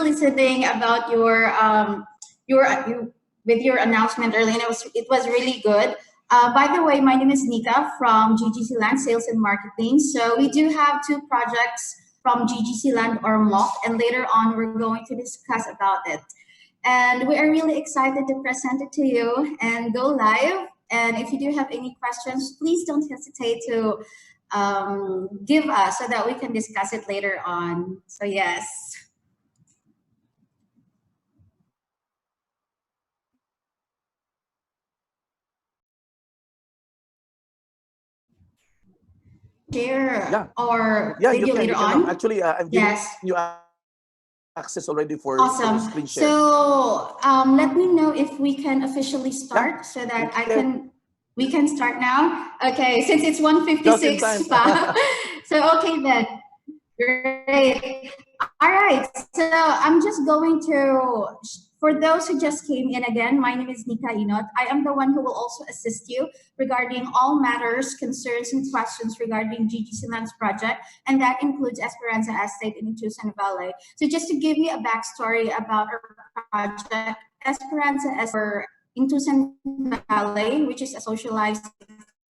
were listening about with your announcement earlier, and it was really good. By the way, my name is Nika from GGC Land Sales and Marketing. So we do have two projects from GGC Land Ormoc, and later on we're going to discuss about it. And we are really excited to present it to you and go live. And if you do have any questions, please don't hesitate to give us so that we can discuss it later on. So yes. Share or video later on. Actually, I'm giving you access already for awesome. Screen share. So let me know if we can officially start so that we can start now. Okay, since it's 1:56. So okay then. Great. All right. So I'm just going to, for those who just came in again, my name is Nika Inot. I am the one who will also assist you regarding all matters, concerns, and questions regarding GGC Lands project, and that includes Esperanza Estate in Tucson Valley. So just to give you a backstory about our project, Esperanza Estate in Tucson Valley, which is a socialized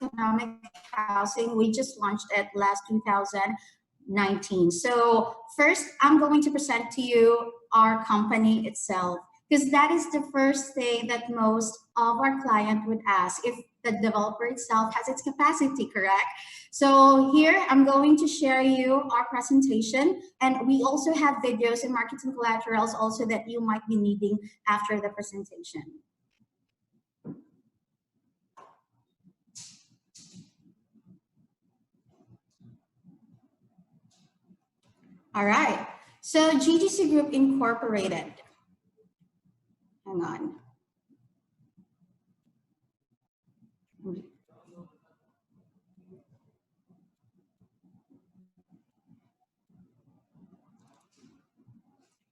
economic housing, we just launched it last 2019. So first, I'm going to present to you our company itself, because that is the first thing that most of our clients would ask, if the developer itself has its capacity, correct? So here, I'm going to share you our presentation, and we also have videos and marketing collaterals also that you might be needing after the presentation. All right, so GGC Group Incorporated. Hang on.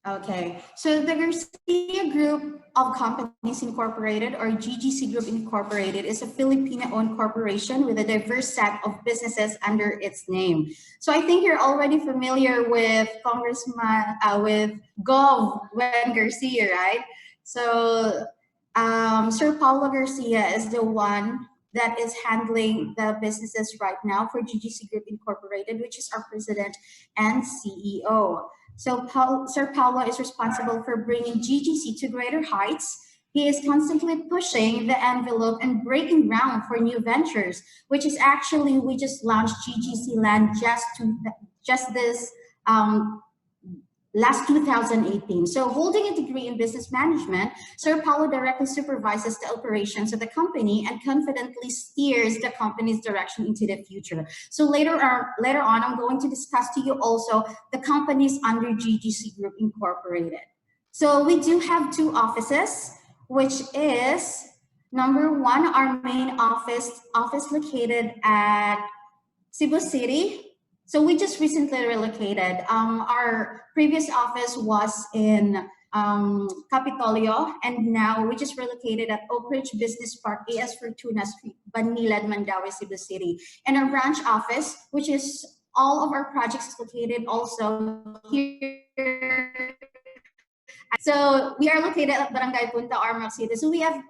Okay, so the Garcia Group of Companies Incorporated, or GGC Group Incorporated, is a Filipino-owned corporation with a diverse set of businesses under its name. So I think you're already familiar with with Gov Wen Garcia, right? So Sir Paulo Garcia is the one that is handling the businesses right now for GGC Group Incorporated, which is our president and CEO. So Sir Paulo is responsible for bringing GGC to greater heights. He is constantly pushing the envelope and breaking ground for new ventures, which is actually, we just launched GGC Land just this last 2018. So holding a degree in business management, Sir Paulo directly supervises the operations of the company and confidently steers the company's direction into the future. So later on, I'm going to discuss to you also the companies under GGC Group Incorporated. So we do have two offices, which is number one, our main office located at Cebu City. So we just recently relocated. Our previous office was in Capitolio, and now we just relocated at Oak Ridge Business Park, AS Fortuna Street, Banilad, Mandaue, Cebu City. And our branch office, which is all of our projects, is located also here. So we are located at Barangay Punta, Ormoc City. So we have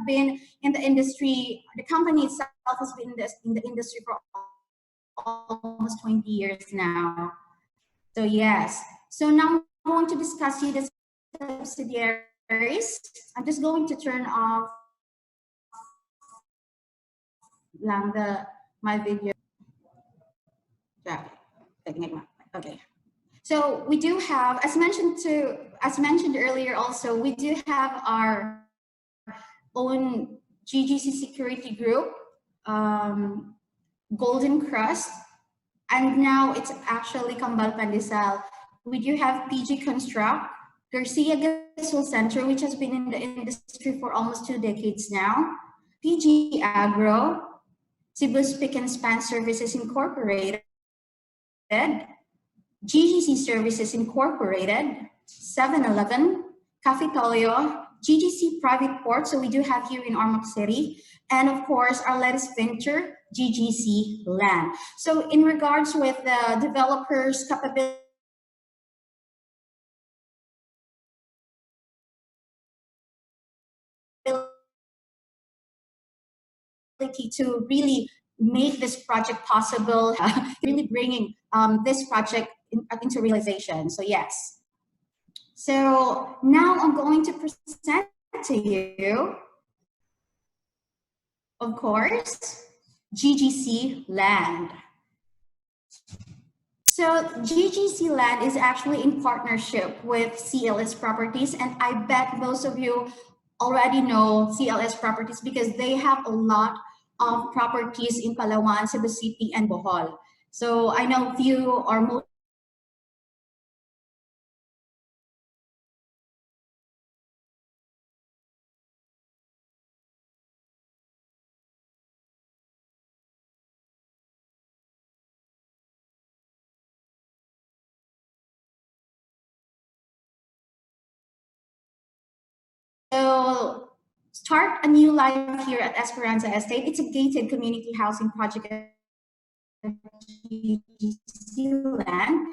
been in the industry. The company itself has been in the industry for almost 20 years now. So yes. So now I'm going to discuss you the subsidiaries. I'm just going to turn off my video. Yeah. Okay. So we do have, as mentioned earlier also, we do have our own GGC Security Group, Golden Crust, and now it's actually Kambal Pandesal. We do have PG Construct, Garcia Gasol Center, which has been in the industry for almost 2 decades now, PG Agro, Cebu Spick and Span Services Incorporated, GGC Services Incorporated, 7-Eleven, Cafetolio, GGC Private Port, so we do have here in Ormoc City, and of course our latest venture, GGC Land. So in regards with the developers' capability to really make this project possible, really bringing this project into realization. So yes. So now I'm going to present to you, of course, GGC Land. So GGC Land is actually in partnership with CLS Properties, and I bet most of you already know CLS Properties because they have a lot of properties in Palawan, Cebu City, and Bohol. So I know few or most So start a new life here at Esperanza Estate. It's a gated community housing project at GGC Land.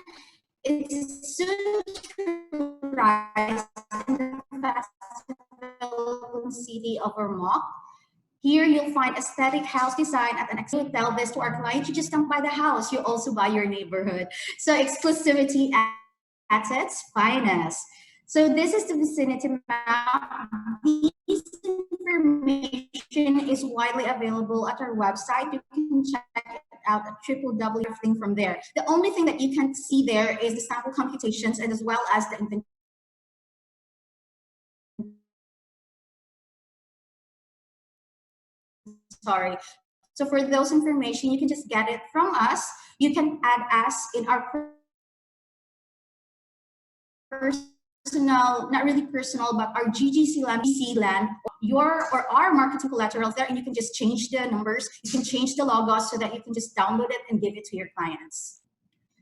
It's soon to rise in the fast-developing city of Ormoc. Here you'll find aesthetic house design at an exclusive. Tell this to our client, you just don't buy the house, you also buy your neighborhood. So exclusivity at its finest. So this is the vicinity map. This information is widely available at our website. You can check it out at www. Everything from there. The only thing that you can see there is the sample computations and as well as the inventory. Sorry. So for those information, you can just get it from us. You can add us in our personal, not really personal, but our GGC land, your or our marketing collaterals there, and you can just change the numbers, you can change the logos so that you can just download it and give it to your clients.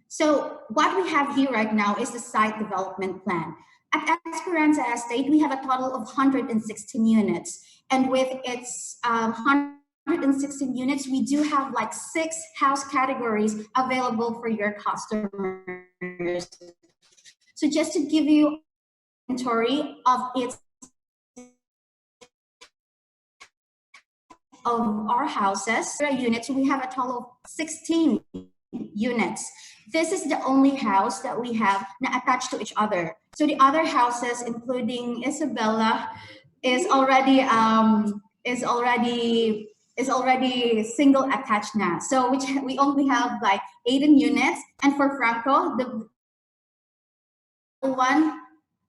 So what we have here right now is the site development plan. At Esperanza Estate, we have a total of 116 units, and with its 116 units, we do have like 6 house categories available for your customers. So just to give you inventory of our houses, units, we have a total of 16 units. This is the only house that we have attached to each other. So the other houses, including Isabella, is already single attached now. So we only have like 18 units, and for Franco, the one,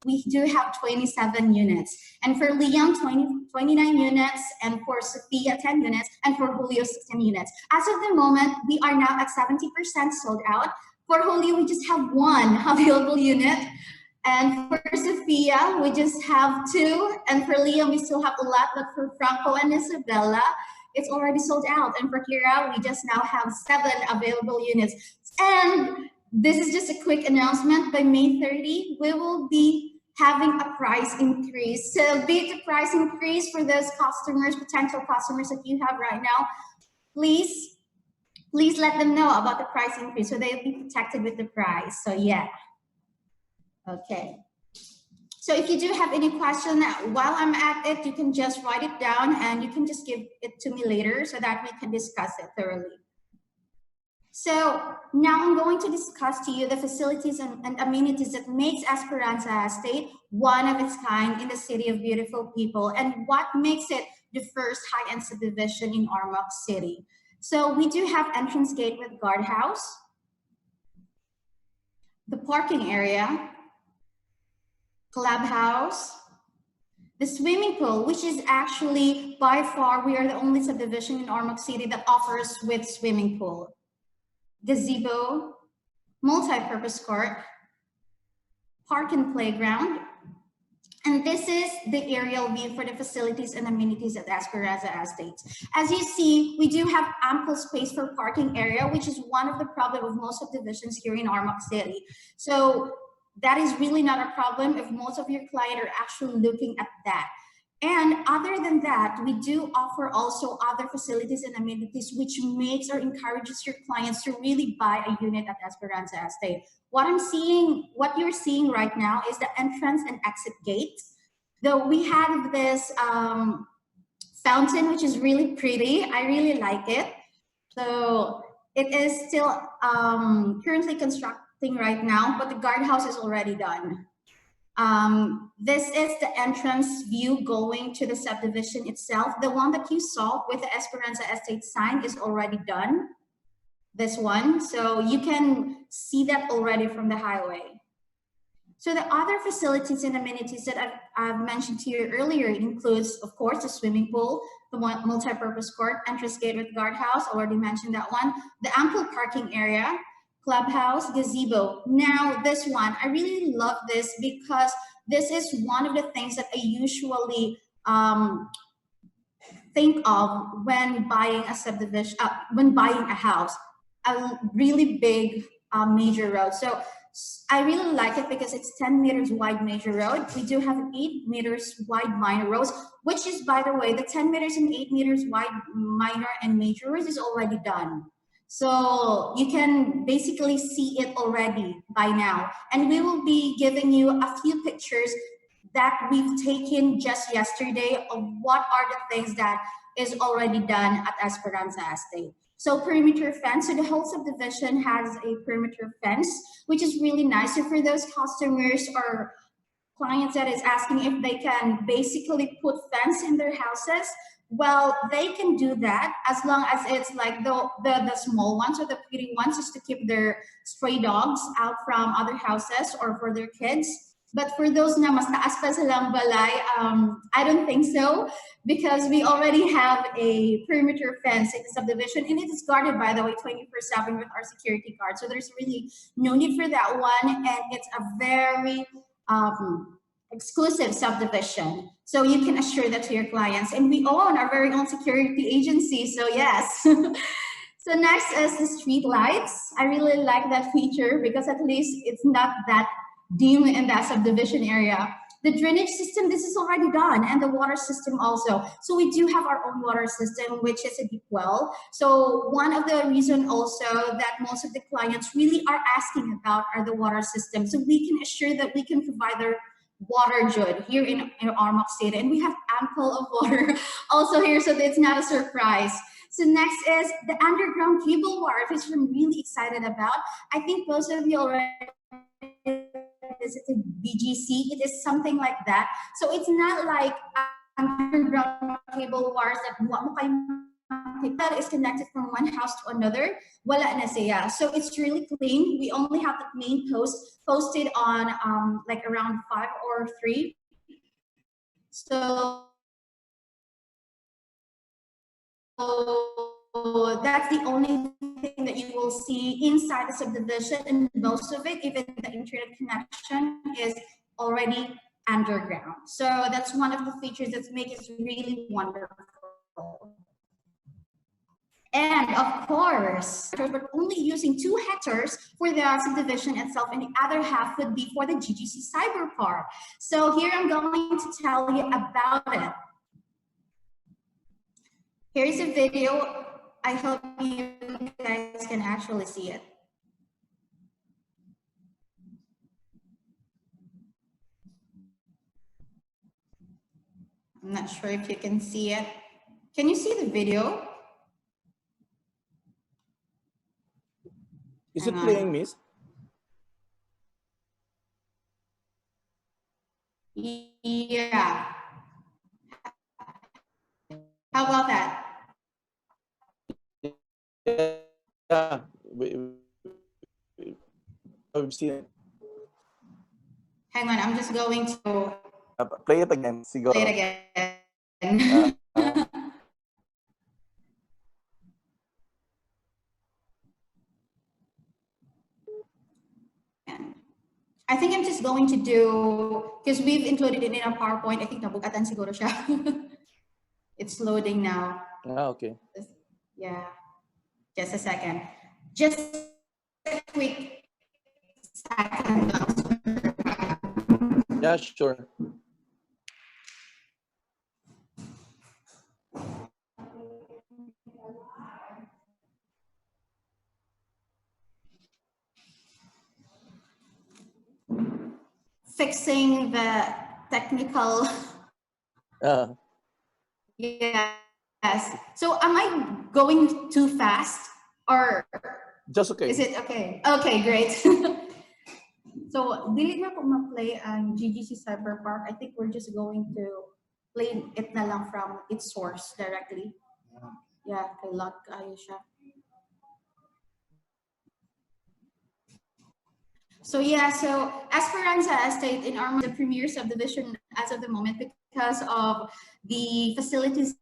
we do have 27 units, and for Liam 29 units, and for Sophia 10 units, and for Julio 16 units. As of the moment, we are now at 70% sold out. For Julio, we just have 1 available unit, and for Sophia, we just have 2, and for Liam, we still have a lot, but for Franco and Isabella, it's already sold out, and for Kira, we just now have 7 available units. And this is just a quick announcement. By May 30, we will be having a price increase. So be it a price increase for those customers, potential customers that you have right now, please let them know about the price increase so they'll be protected with the price. So yeah. Okay. So if you do have any question while I'm at it, you can just write it down and you can just give it to me later so that we can discuss it thoroughly. So now I'm going to discuss to you the facilities and amenities that makes Esperanza Estate one of its kind in the city of beautiful people, and what makes it the first high-end subdivision in Ormoc City. So we do have entrance gate with guardhouse, the parking area, clubhouse, the swimming pool, which is actually by far, we are the only subdivision in Ormoc City that offers with swimming pool, gazebo, multi-purpose court, park and playground. And this is the aerial view for the facilities and amenities at Esperanza Estate. As you see, we do have ample space for parking area, which is one of the problems of most subdivisions here in Ormoc City. So that is really not a problem if most of your clients are actually looking at that. And other than that, we do offer also other facilities and amenities, which makes or encourages your clients to really buy a unit at Esperanza Estate. What you're seeing right now is the entrance and exit gate. Though we have this fountain, which is really pretty. I really like it. So it is still currently constructing right now, but the guardhouse is already done. This is the entrance view going to the subdivision itself. The one that you saw with the Esperanza Estate sign is already done. This one, so you can see that already from the highway. So the other facilities and amenities that I've mentioned to you earlier includes, of course, the swimming pool, the multi-purpose court, entrance gate with guardhouse, already mentioned that one, the ample parking area, clubhouse, gazebo. Now this one, I really love this because this is one of the things that I usually think of when buying a subdivision, when buying a house, a really big major road. So I really like it because it's 10 meters wide major road. We do have 8 meters wide minor roads, which is, by the way, the 10 meters and 8 meters wide minor and major roads is already done. So you can basically see it already by now. And we will be giving you a few pictures that we've taken just yesterday of what are the things that is already done at Esperanza Estate. So perimeter fence, so the whole subdivision has a perimeter fence, which is really nice. So for those customers or clients that is asking if they can basically put fence in their houses, well, they can do that as long as it's like the small ones or the pretty ones, just to keep their stray dogs out from other houses or for their kids. But for those na mas taas pa silang balay, I don't think so, because we already have a perimeter fence in the subdivision, and it is guarded, by the way, 24/7 with our security guard. So there's really no need for that one, and it's a very exclusive subdivision. So you can assure that to your clients. And we own our very own security agency, so yes. So next is the street lights. I really like that feature because at least it's not that dim in that subdivision area. The drainage system, this is already done, and the water system also. So we do have our own water system, which is a deep well. So one of the reasons also that most of the clients really are asking about are the water system. So we can assure that we can provide their water good here in Ormoc State, and we have ample of water also here, so it's not a surprise. So next is the underground cable wire, which I'm really excited about. I think most of you already visited BGC. It is something like that. So it's not like underground cable wires that is connected from one house to another. Wala na siya. So it's really clean. We only have the main post posted on like around 5 or 3. So that's the only thing that you will see inside the subdivision, and most of it, even the internet connection, is already underground. So that's one of the features that make it really wonderful. And of course, we're only using 2 hectares for the subdivision itself, and the other half would be for the GGC Cyber Park. So here I'm going to tell you about it. Here's a video. I hope you guys can actually see it. I'm not sure if you can see it. Can you see the video? Is it playing, Miss? Yeah. How about that? Yeah, we've seen it. Hang on, I'm just going to Play it again. Siguro. play it again. I think I'm just going to do, because we've included it in a PowerPoint. I think nabukatan siguro siya. It's loading now. Okay. Yeah, just a second. Just a quick second. Yeah, sure. Fixing the technical Yes. So am I going too fast or just okay? Is it okay? Okay, great. So, dili na po ma-play ang GGC Cyber Park. I think we're just going to play it na lang from its source directly. Yeah, kay lot kayo siya. So yeah, so Esperanza Estate in Ormoc, the premier subdivision as of the moment because of the facilities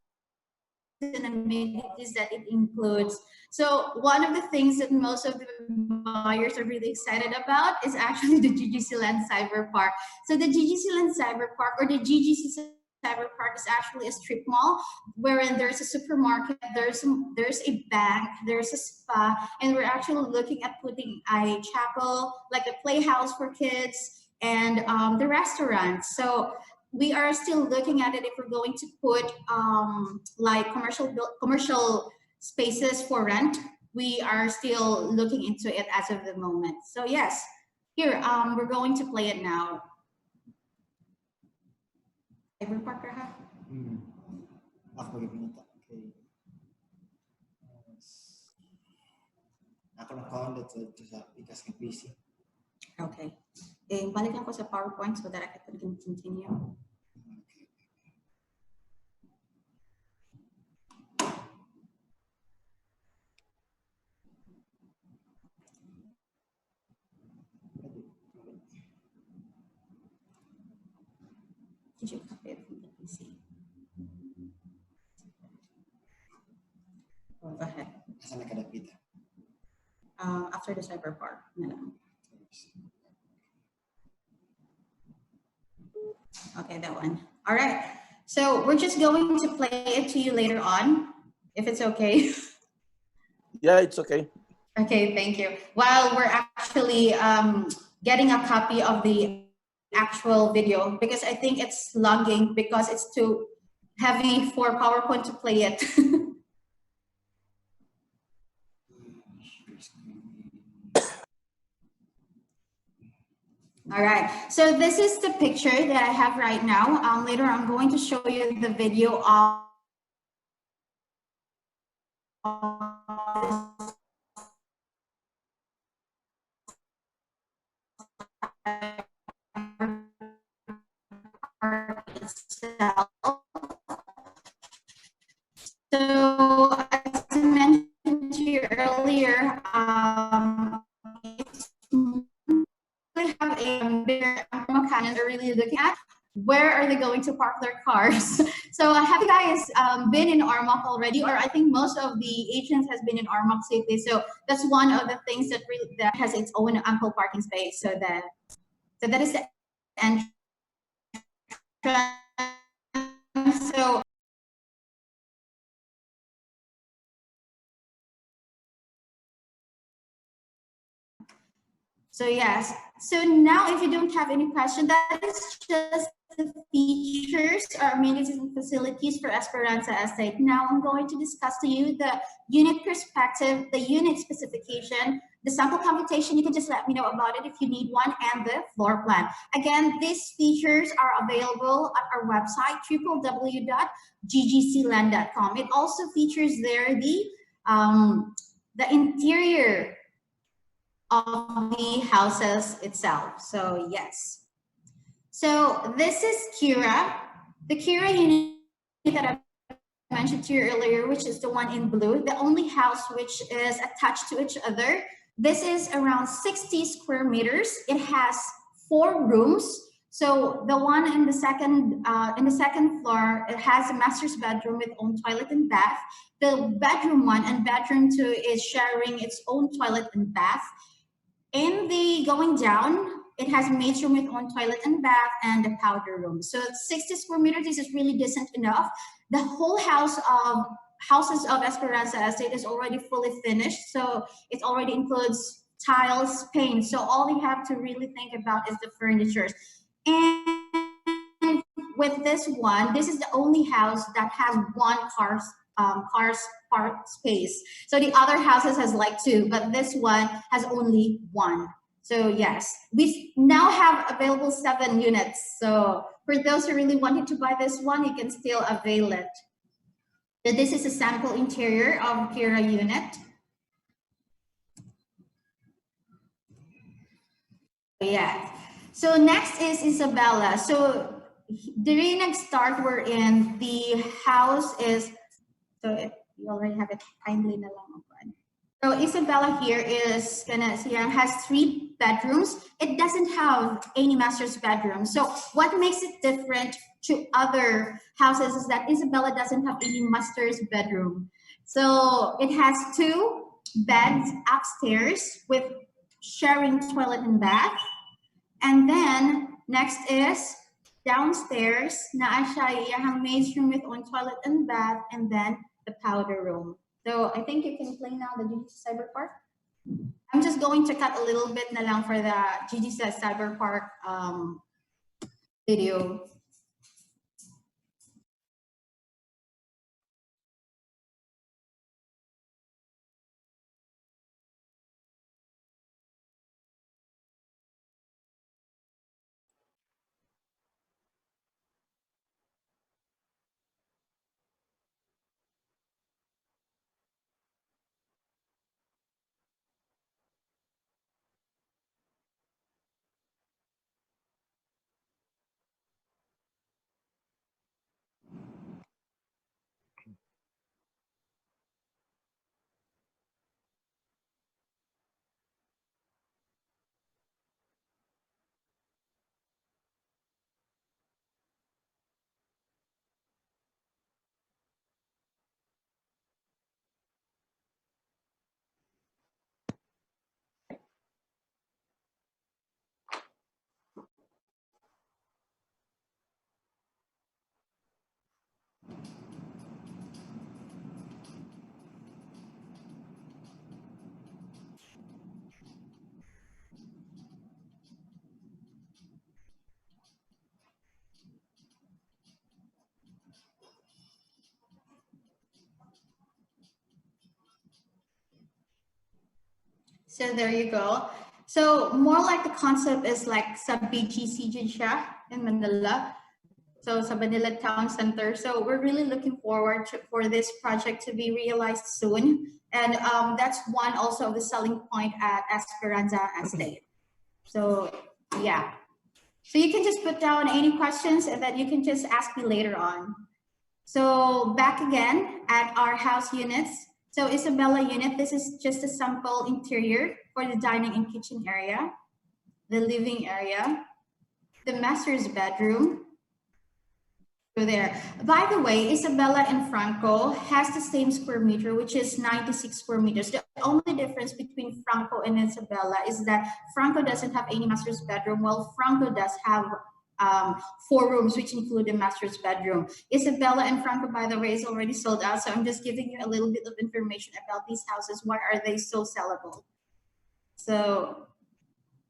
and amenities that it includes. So one of the things that most of the buyers are really excited about is actually the GGC Land Cyber Park. So the GGC Land Cyber Park or the GGC Cyber Park is actually a strip mall wherein there's a supermarket, there's a bank, there's a spa, and we're actually looking at putting a chapel, like a playhouse for kids, and the restaurant. So we are still looking at it if we're going to put like commercial spaces for rent. We are still looking into it as of the moment. So yes, here we're going to play it now. Cyber Park ha? Ako gipinita. Okay. Ako na-connect sa Pikas ng PC. Okay. Balikan ko sa PowerPoint so that I can continue. Did you copy it from the PC? Go ahead. Saan nakadapita? After the Cyber Park. Okay, that one. All right. So we're just going to play it to you later on, if it's okay. Yeah, it's okay. Okay, thank you. While we're actually getting a copy of the actual video, because I think it's lagging because it's too heavy for PowerPoint to play it. All right, so this is the picture that I have right now. Later I'm going to show you the video of itself. So as I mentioned to you earlier, they have a bigger and they're really looking at where are they going to park their cars. So have you guys been in Ormoc already? Or I think most of the agents has been in Ormoc safely. So that's one of the things that really that has its own ample parking space. So that is the entrance. So yes, so now if you don't have any question, that is just the features or amenities and facilities for Esperanza Estate. Now I'm going to discuss to you the unit perspective, the unit specification, the sample computation. You can just let me know about it if you need one, and the floor plan. Again, these features are available at our website, www.ggcland.com. It also features there the interior of the houses itself. So yes. So this is Kira. The Kira unit that I mentioned to you earlier, which is the one in blue, the only house which is attached to each other. This is around 60 square meters. It has 4 rooms. So the one in the second floor, it has a master's bedroom with own toilet and bath. The bedroom 1 and bedroom 2 is sharing its own toilet and bath. In the going down, it has maid's room with own toilet and bath and a powder room. So 60 square meters, this is really decent enough. The whole houses of Esperanza Estate is already fully finished. So it already includes tiles, paint. So all you have to really think about is the furnitures. And with this one, this is the only house that has one cars park space. So the other houses has like 2, but this one has only 1. So yes, we now have available 7 units. So for those who really wanted to buy this one, you can still avail it. So this is a sample interior of Kira unit. Yeah. So next is Isabella. So the next start we're in, the house is, so you already have it kindly na lang. So Isabella here is gonna see has 3 bedrooms. It doesn't have any master's bedroom. So what makes it different to other houses is that Isabella doesn't have any master's bedroom. So it has 2 beds upstairs with sharing toilet and bath. And then next is downstairs na siya iyahang maid's room with own toilet and bath, and then the powder room. So I think you can play now the GGC Cyber Park. I'm just going to cut a little bit na lang for the GGC Cyber Park video. So there you go. So more like the concept is like sa BGC siya in Manila. So sa Manila Town Center. So we're really looking forward for this project to be realized soon. And that's one also of the selling point at Esperanza Estate. So yeah. So you can just put down any questions and then you can just ask me later on. So back again at our house units. So Isabella unit, this is just a sample interior for the dining and kitchen area, the living area, the master's bedroom. So there. By the way, Isabella and Franco has the same square meter, which is 96 square meters. The only difference between Franco and Isabella is that Franco doesn't have any master's bedroom, while Franco does have 4 rooms, which include the master's bedroom. Isabella and Franco, by the way, is already sold out. So I'm just giving you a little bit of information about these houses. Why are they so sellable? So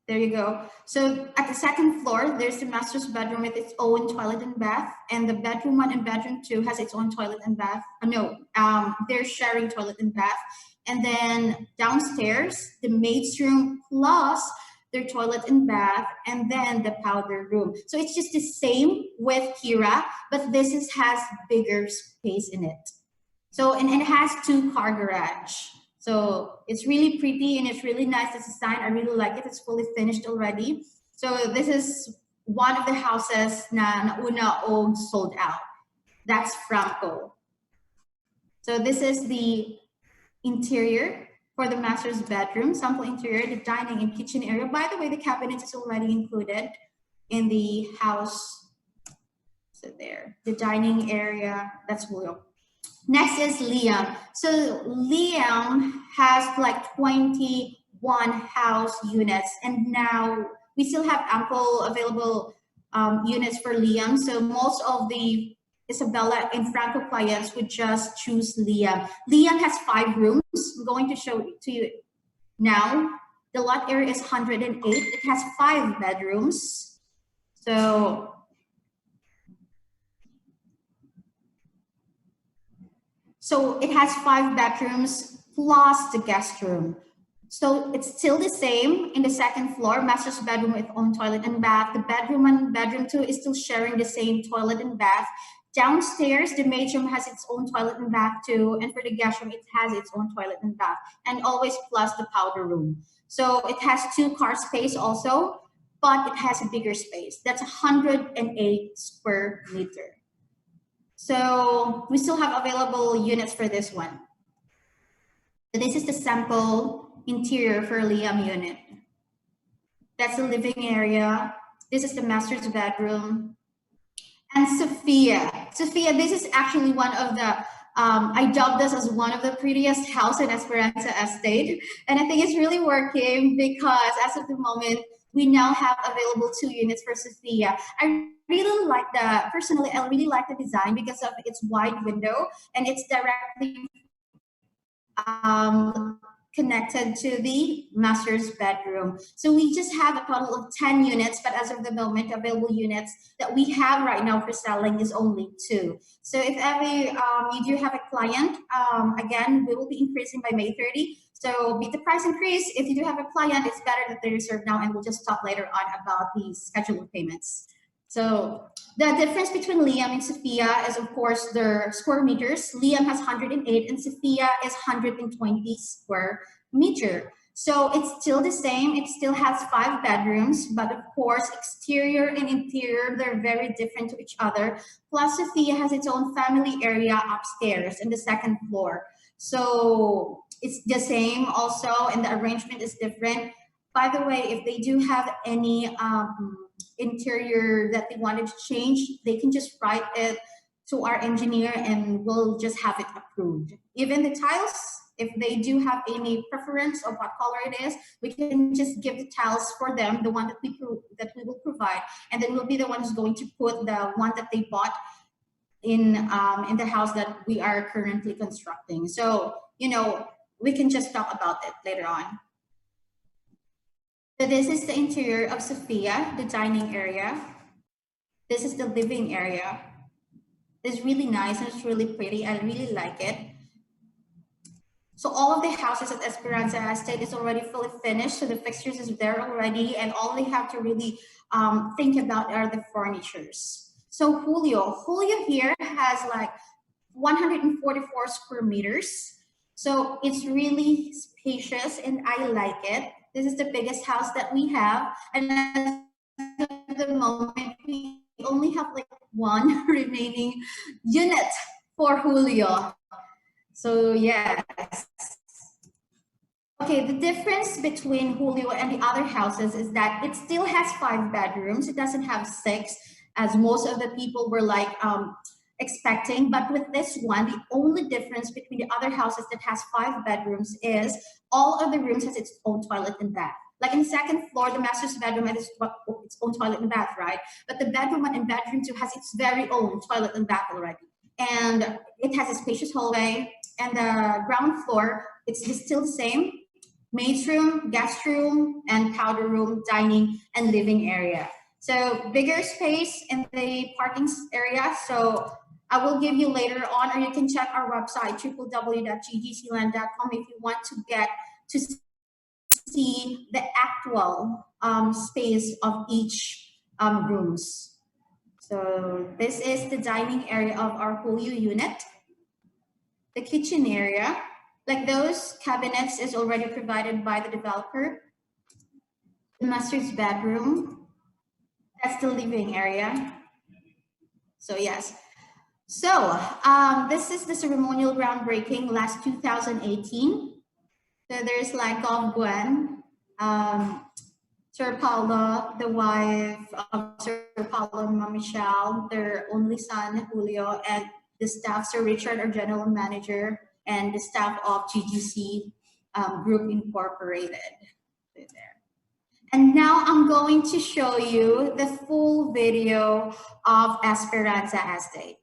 there you go. So at the second floor, there's the master's bedroom with its own toilet and bath, and the bedroom 1 and bedroom 2 has its own toilet and bath. They're sharing toilet and bath. And then downstairs, the maid's room plus their toilet and bath, and then the powder room. So it's just the same with Kira, but this has bigger space in it. So, and it has 2-car garage. So it's really pretty and it's really nice. This design, I really like it. It's fully finished already. So this is one of the houses na una o sold out. That's Franco. So this is the interior for the master's bedroom, sample interior, the dining and kitchen area. By the way, the cabinet is already included in the house. So there, the dining area, that's Julio. Next is Liam. So Liam has like 21 house units, and now we still have ample available units for Liam. So most of the Isabella and Franco clients would just choose Liam. Liam has 5 rooms. I'm going to show it to you now. The lot area is 108. It has 5 bedrooms. So it has 5 bedrooms plus the guest room. So it's still the same in the second floor, master's bedroom with own toilet and bath. The bedroom 1 and bedroom 2 is still sharing the same toilet and bath. Downstairs, the maid's room has its own toilet and bath too, and for the guest room, it has its own toilet and bath, and always plus the powder room. So it has 2 car space also, but it has a bigger space. That's 108 square meter. So we still have available units for this one. So this is the sample interior for Liam unit. That's the living area. This is the master's bedroom. And Sophia, this is actually one of the, I dubbed this as one of the prettiest house in Esperanza Estate. And I think it's really working because as of the moment, we now have available 2 units for Sophia. I really like personally, I really like the design because of its wide window and it's directly connected to the master's bedroom. So we just have a total of 10 units, but as of the moment, available units that we have right now for selling is only 2. So if ever you do have a client, again, we will be increasing by May 30. So with the price increase, if you do have a client, it's better that they reserve now, and we'll just talk later on about the schedule of payments. So the difference between Liam and Sophia is, of course, their square meters. Liam has 108 and Sophia is 120 square meter. So it's still the same. It still has 5 bedrooms, but of course, exterior and interior, they're very different to each other. Plus, Sophia has its own family area upstairs in the 2nd floor. So it's the same also, and the arrangement is different. By the way, if they do have any interior that they wanted to change, they can just write it to our engineer and we'll just have it approved. Even the tiles, if they do have any preference of what color it is, we can just give the tiles for them, the one that we will provide, and then we'll be the ones going to put the one that they bought in the house that we are currently constructing. So, you know, we can just talk about it later on. So this is the interior of Sophia, the dining area. This is the living area. It's really nice and it's really pretty. I really like it. So all of the houses at Esperanza Estate is already fully finished. So the fixtures is there already, and all they have to really think about are the furnitures. So Julio here has like 144 square meters. So it's really spacious and I like it. This is the biggest house that we have. And at the moment, we only have like 1 remaining unit for Julio. So yes. Okay, the difference between Julio and the other houses is that it still has 5 bedrooms. It doesn't have 6, as most of the people were like expecting. But with this one, the only difference between the other houses that has 5 bedrooms is all of the rooms has its own toilet and bath. Like in the 2nd floor, the master's bedroom has its own toilet and bath, right? But the bedroom 1 and bedroom 2 has its very own toilet and bath already. And it has a spacious hallway. And the ground floor, it's still the same. Maid's room, guest room, and powder room, dining, and living area. So bigger space in the parking area. So I will give you later on, or you can check our website, www.ggcland.com, if you want to get to see the actual space of each rooms. So this is the dining area of our Julio unit. The kitchen area, like those cabinets, is already provided by the developer. The master's bedroom, that's the living area. So yes. So this is the ceremonial groundbreaking last 2018. So there's like Gov Gwen, Sir Paulo, the wife of Sir Paulo and Mama Michelle, their only son, Julio, and the staff, Sir Richard, our general manager, and the staff of GGC Group Incorporated. There. And now I'm going to show you the full video of Esperanza Estate.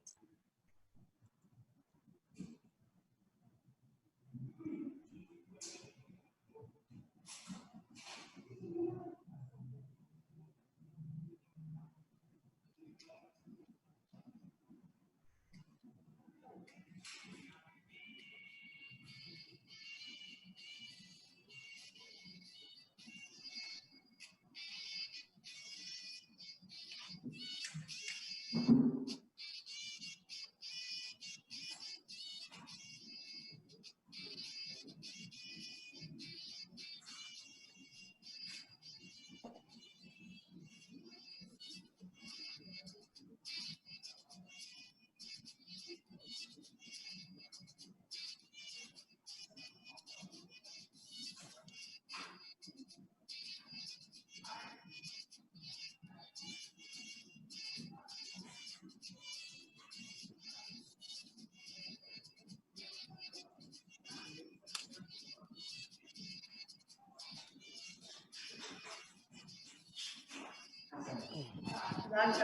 Guys,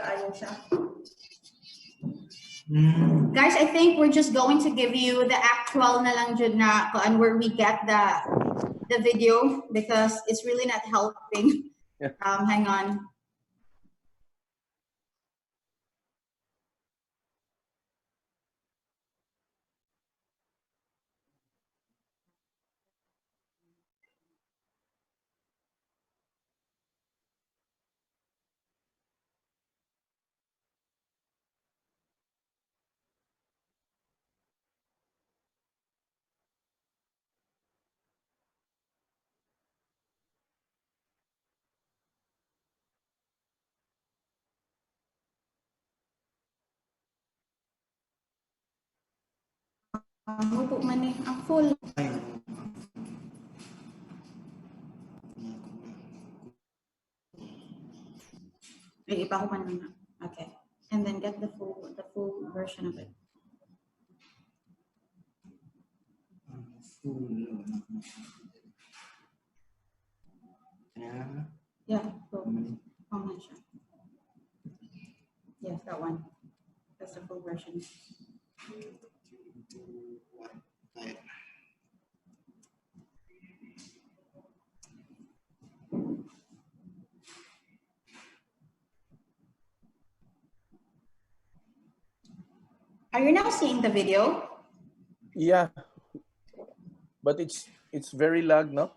I think we're just going to give you the actual na lang jud na and where we get the video because it's really not helping. Yeah. Hang on. Mupo man eh. Ang full. Ipa ko man muna. Okay. And then get the full version of it. Yeah, full. How much? Yes, that one. That's the full version. Are you now seeing the video? Yeah, but it's very lag, no?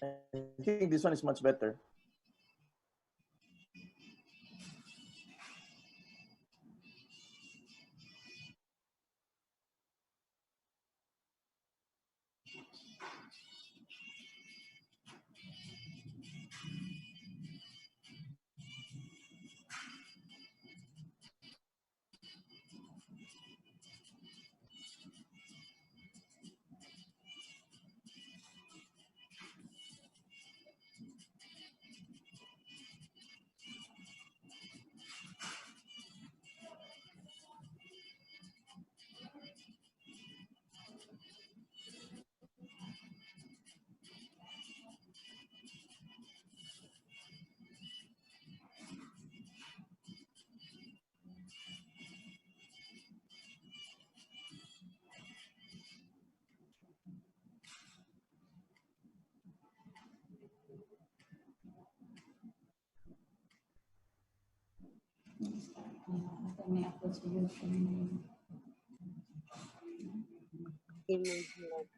I think this one is much better.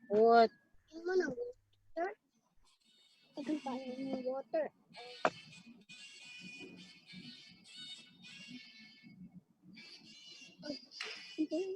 What? You wanna water? I can buy you water. Okay.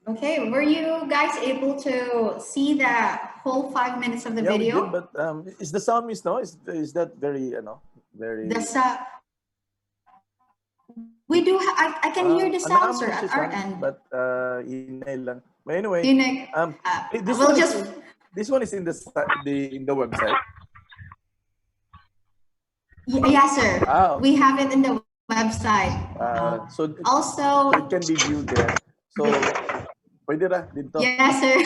Okay, were you guys able to see that whole 5 minutes of the Yeah, video? we did, but is the sound miss no? Is that very very? We do. I can hear the sound, sir, at our end. But hinay lang. But anyway, this we'll one just. This one is in the website. Yes, sir. Ah, okay. We have it in the website. So also, it can be viewed there. So, pwede ra dito. Yes, sir.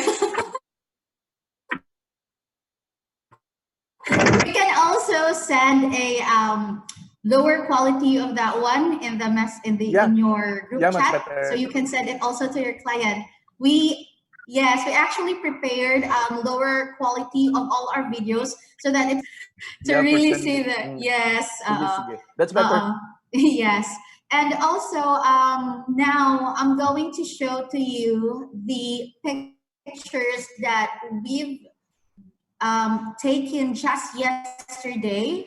We can also send a lower quality of that one in the in your group chat, so you can send it also to your client. We actually prepared lower quality of all our videos so that it's to really see that. Yes. That's better. Yes. And also, now I'm going to show to you the pictures that we've taken just yesterday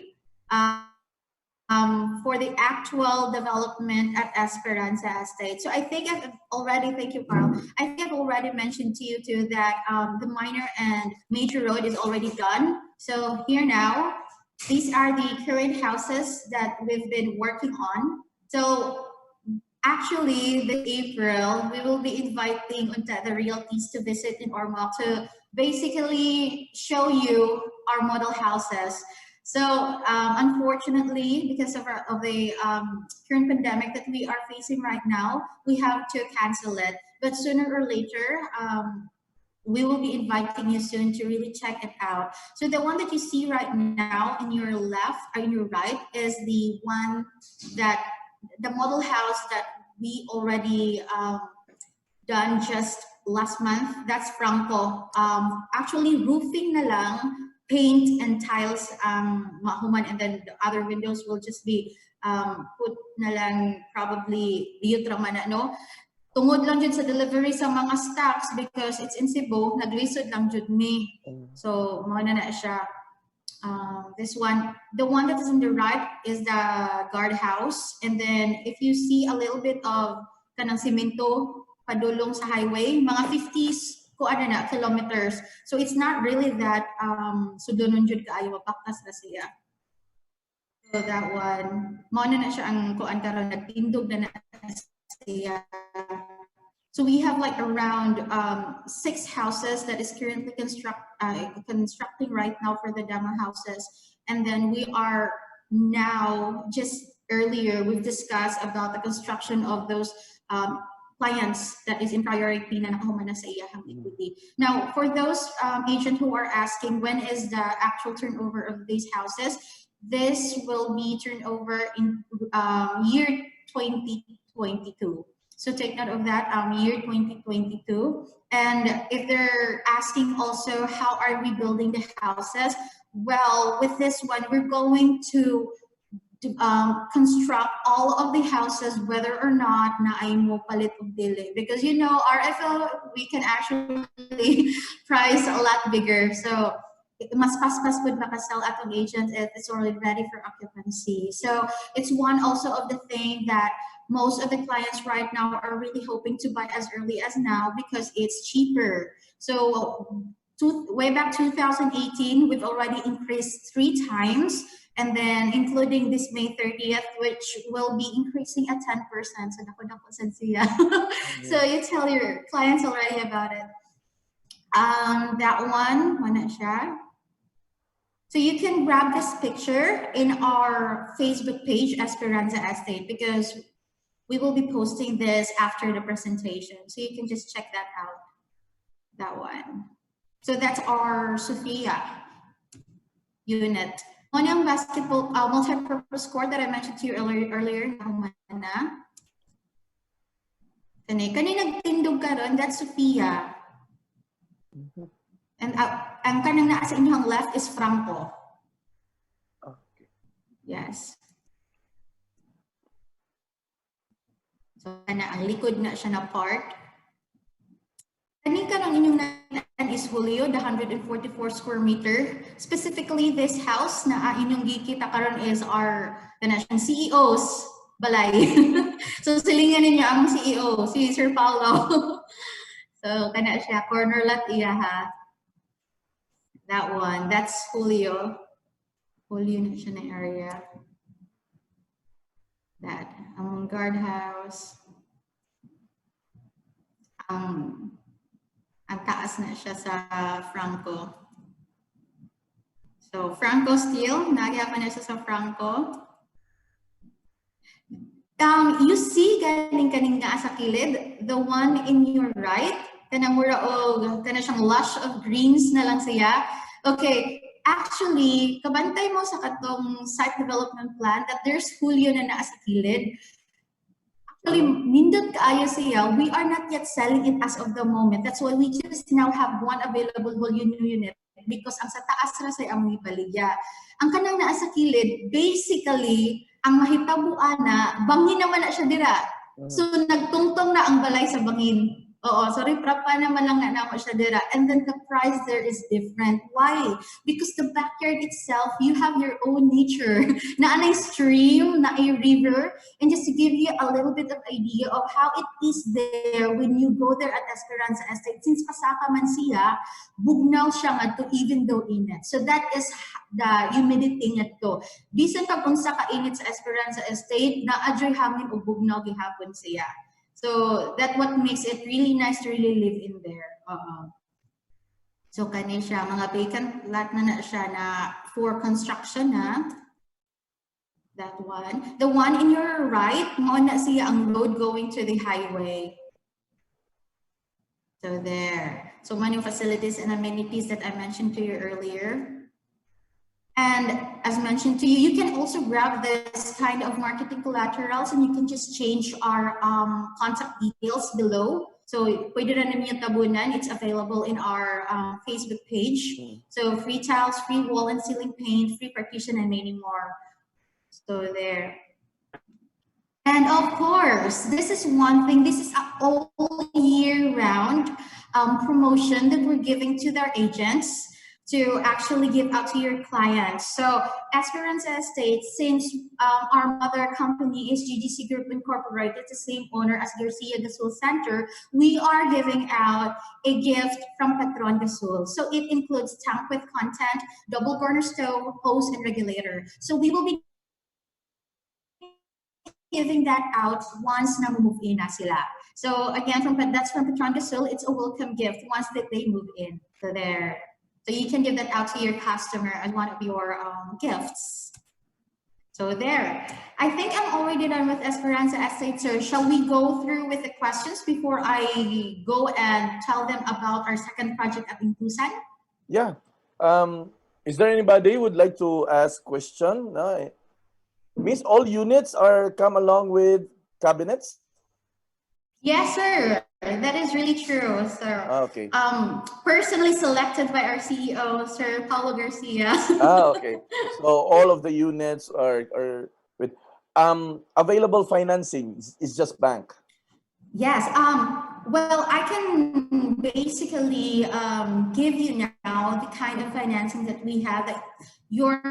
for the actual development at Esperanza Estate. So I think I've already, thank you, Carl. I think I've already mentioned to you too that the minor and major road is already done. So here now, these are the current houses that we've been working on. So actually, this April, we will be inviting the realties to visit in Ormoc to basically show you our model houses. So unfortunately, because of the current pandemic that we are facing right now, we have to cancel it. But sooner or later, we will be inviting you soon to really check it out. So the one that you see right now in your left or in your right is the one that the model house that we already done just last month. That's Franco. Actually, roofing na lang, paint and tiles, mahuman, and then the other windows will just be put na lang probably diutra man no. Tungod lang jud sa delivery sa mga stocks because it's in Cebu, naglisod lang jud me. So, mga na siya. This one, the one that is on the right is the guardhouse. And then if you see a little bit of kanang simento padulong sa highway, mga 50s kilometers. So it's not really that sudunon jud kaayo mapaktas na siya. So that one, mao na siya ang kuan karon nagtindog na siya. So we have like around 6 houses that is currently constructing right now for the demo houses. And then we are now, just earlier, we've discussed about the construction of those clients that is in priority na nakahuman na sa iyahang equity. Now, for those agents who are asking when is the actual turnover of these houses, this will be turned over in year 2022. So take note of that, year 2022. And if they're asking also, how are we building the houses? Well, with this one, we're going to construct all of the houses, whether or not na ay mo palit og dili. Because you know, RFL, we can actually price a lot bigger. So mas paspas pud makasell atong agents if it's already ready for occupancy. So it's one also of the thing that most of the clients right now are really hoping to buy as early as now because it's cheaper. So way back 2018, we've already increased 3 times. And then including this May 30th, which will be increasing at 10%. So so you tell your clients already about it. That one, mana siya. So you can grab this picture in our Facebook page, Esperanza Estate, because we will be posting this after the presentation. So you can just check that out, that one. So that's our Sophia unit. On yung basketball multi-purpose court that I mentioned to you earlier, kanina nagtindog ka ron, that's Sophia. And ang kanang naa sa inyong left is Franco. Okay. Yes. So ang likod na siya na part. Kaning kanang inyong naan is Julio, the 144 square meter. Specifically, this house na inyong gikita karon is our CEO's balay. So silingan ninyo ang CEO, si Sir Paulo. So kana siya, corner lot iya ha. That one, that's Julio. Julio na siya na area. That, ang guardhouse. Ang taas na siya sa Franco. So, Franco still, nagyapan na siya sa Franco. You see, kaning nga sa kilid, the one in your right, kanang mura o kana siyang lush of greens na lang siya. Okay, actually, kabantay mo sa katong site development plan that there's Julio na naa sa kilid. Actually, nindot kaayo siya. We are not yet selling it as of the moment. That's why we just now have one available volume unit because ang sa taas ra say ang ibaligya. Ang kanang naa sa kilid, basically, ang mahitabuan na, bangin naman na siya dira. So, nagtungtong na ang balay sa bangin. Oo, sorry, prapa naman lang na namo siya dira. And then the price there is different. Why? Because the backyard itself, you have your own nature. Na anay stream, na a river. And just to give you a little bit of idea of how it is there when you go there at Esperanza Estate. Since pasaka man siya, bugnaw siya nga to even though init. So that is the humidity nga to. Bisan pag unsa ka init sa Esperanza Estate, na-adjoy hangin o bugnaw gihapon siya. So that's what makes it really nice to really live in there. So kani siya, mga vacant lot na siya na for construction na. That one. The one in your right, mo na siya ang road going to the highway. So there. So many facilities and amenities that I mentioned to you earlier. And as mentioned to you, you can also grab this kind of marketing collaterals and you can just change our contact details below. So pwede rin namin yung tabunan. It's available in our Facebook page. So free tiles, free wall and ceiling paint, free partition and many more. So there. And of course, this is one thing. This is an all year round promotion that we're giving to their agents to actually give out to your clients. So Esperanza Estate, since our mother company is GDC Group Incorporated, the same owner as Garcia Gasol Center, we are giving out a gift from Patron Gasol. So it includes tank with content, double burner stove, hose, and regulator. So we will be giving that out once na move in na sila. So again, that's from Patron Gasol. It's a welcome gift once that they move in. So there. So you can give that out to your customer as one of your gifts. So there. I think I'm already done with Esperanza Estate. So shall we go through with the questions before I go and tell them about our second project at Inclusan? Yeah. Is there anybody who would like to ask question? No. Means all units are come along with cabinets? Yes, sir. That is really true, sir. Okay. Personally selected by our CEO, Sir Paulo Garcia. Okay. So all of the units are with available financing is just bank. Yes. Well, I can basically give you now now the kind of financing that we have that your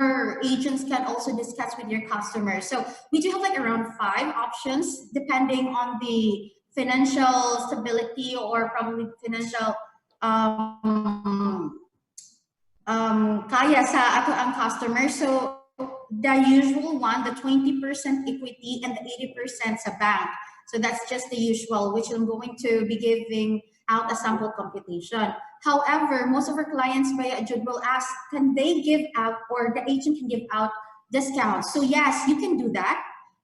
agents can also discuss with your customers. So we do have like around 5 options depending on the financial stability or probably financial kaya sa ato ang customer. So the usual one, the 20% equity and the 80% sa bank. So that's just the usual, which I'm going to be giving out a sample computation. However, most of our clients via Jude will ask, can they give out, or the agent can give out discounts? So yes, you can do that.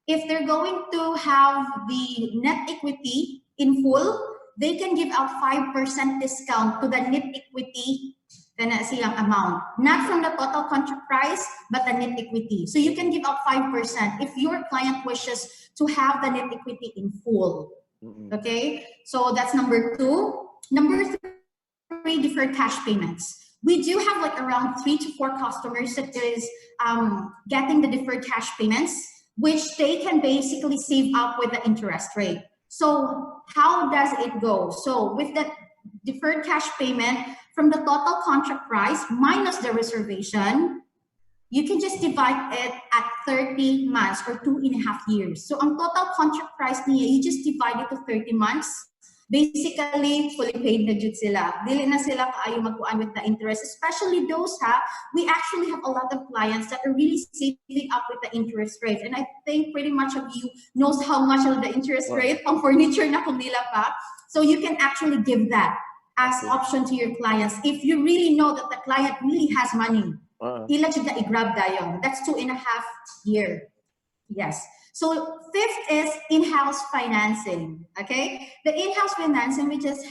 If they're going to have the net equity in full, they can give out 5% discount to the net equity kana siyang amount, not from the total contract price, but the net equity. So you can give out 5% if your client wishes to have the net equity in full. Okay, so that's number 2. Number 3, deferred cash payments. We do have like around 3 to 4 customers that is getting the deferred cash payments, which they can basically save up with the interest rate. So how does it go? So with the deferred cash payment, from the total contract price minus the reservation, you can just divide it at 30 months or 2.5 years. So ang total contract price niya, you just divide it to 30 months. Basically, fully paid na jud sila. Dili na sila kaayo magkuan with the interest, especially those we actually have a lot of clients that are really saving up with the interest rate. And I think pretty much of you knows how much of the interest rate pang furniture na kung nila pa. So you can actually give that as option to your clients. If you really know that the client really has money, ila jud na i-grab dayon. That's 2.5 years. Yes. So 5th is in-house financing. Okay, the in-house financing we just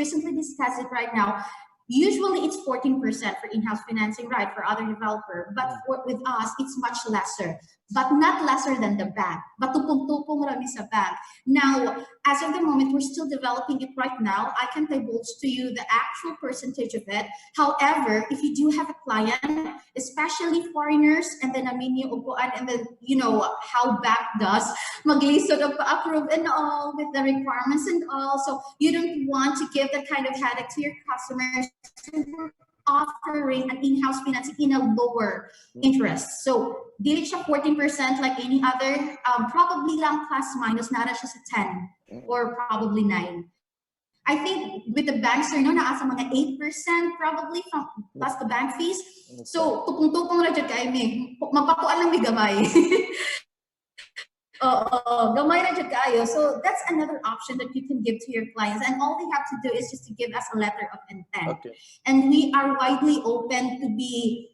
recently discussed it right now. Usually it's 14% for in-house financing, right, for other developer, but with us it's much lesser, but not lesser than the bank, but tupong-tupong rami sa bank. Now, as of the moment, we're still developing it right now. I can divulge to you the actual percentage of it. However, if you do have a client, especially foreigners, and then and then you know how bank does, maglisod of pa-approve and all with the requirements and all. So you don't want to give that kind of headache to your customers. We're offering an in-house financing in a lower interest. So dili siya 14% like any other, probably lang plus minus, nara siya sa 10 or probably 9. I think with the banks, naasa mga 8% probably from plus the bank fees. So tupong-tupong ra jud kay mi, magpakuan lang mi gamay. Gamay ra jud kaayo. So that's another option that you can give to your clients, and all they have to do is just to give us a letter of intent. And we are widely open to be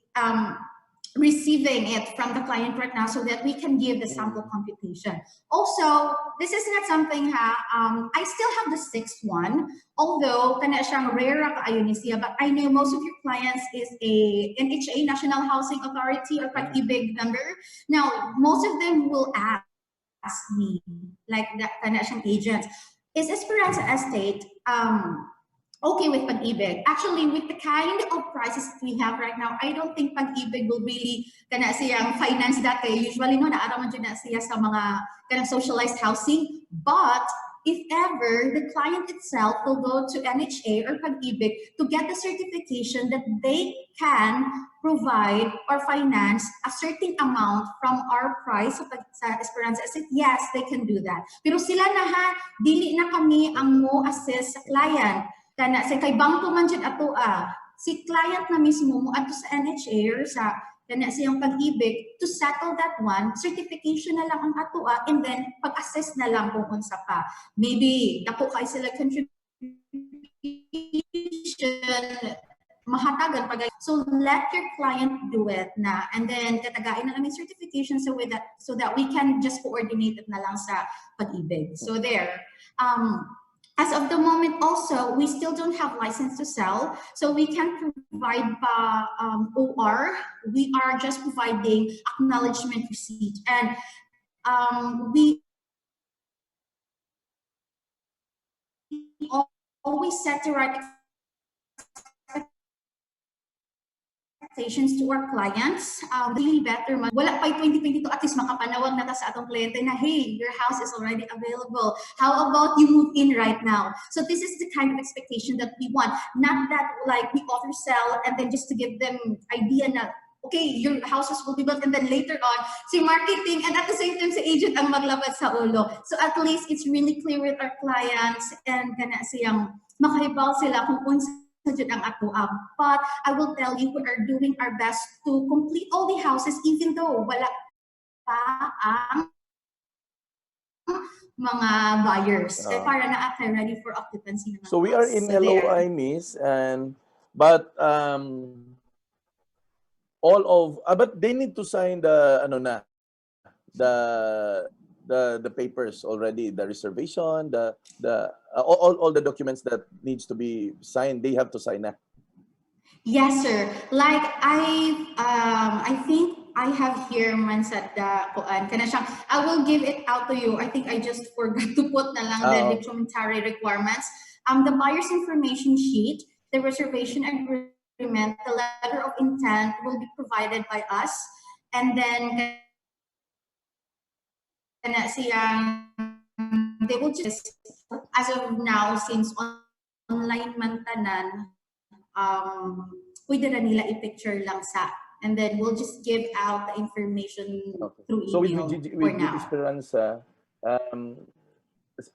receiving it from the client right now so that we can give the sample computation. Also, this is not something I still have the 6th one, although kana siyang rare kaayo ni siya, but I know most of your clients is a NHA, National Housing Authority, or pag-ibig member. Now, most of them will ask me, like the financial agents, is Esperanza Estate okay with pag-ibig? Actually, with the kind of prices we have right now, I don't think pag-ibig will really kana siyang finance that kay usually naara man jud na siya sa mga kana socialized housing. But if ever the client itself will go to NHA or pag-ibig to get the certification that they can provide or finance a certain amount from our price sa Esperanza Estate, yes, they can do that. Pero sila na dili na kami ang mo assist sa client. Kana sa kay bangko man jud ato si client na mismo mo ato sa NHA or sa kana siyang pag-ibig to settle that one, certification na lang ang ato and then pag-assess na lang kung unsa pa. Maybe dako kay sila contribution mahatagan pag so let your client do it na, and then katagain na lang yung certification so that we can just coordinate it na lang sa pag-ibig. So there. As of the moment also, we still don't have license to sell, so we can provide OR. We are just providing acknowledgement receipt, and we always set the right to our clients, really better. Wala pa 2022, at least makapanawag na ta sa atong kliyente na, hey, your house is already available. How about you move in right now? So this is the kind of expectation that we want. Not that like we offer sell and then just to give them idea na, okay, your houses will be built, and then later on, si marketing and at the same time si agent ang maglabad sa ulo. So at least it's really clear with our clients and kana siyang makahibaw sila kung unsa ang atuang. But I will tell you, we are doing our best to complete all the houses even though wala pa ang mga buyers. Para na at ready for occupancy. So we are in LOI, Miss, but all of but they need to sign the the papers already, the reservation, all the documents that needs to be signed, they have to sign that. Yes, sir. Like I think I have here man sa kuan kana siyang, I will give it out to you. I think I just forgot to put na lang the documentary requirements. The buyer's information sheet, the reservation agreement, the letter of intent will be provided by us, and then they will just, as of now, since online man tanan, pwede na nila i-picture lang sa, and then we'll just give out the information through email. So with Esperanza,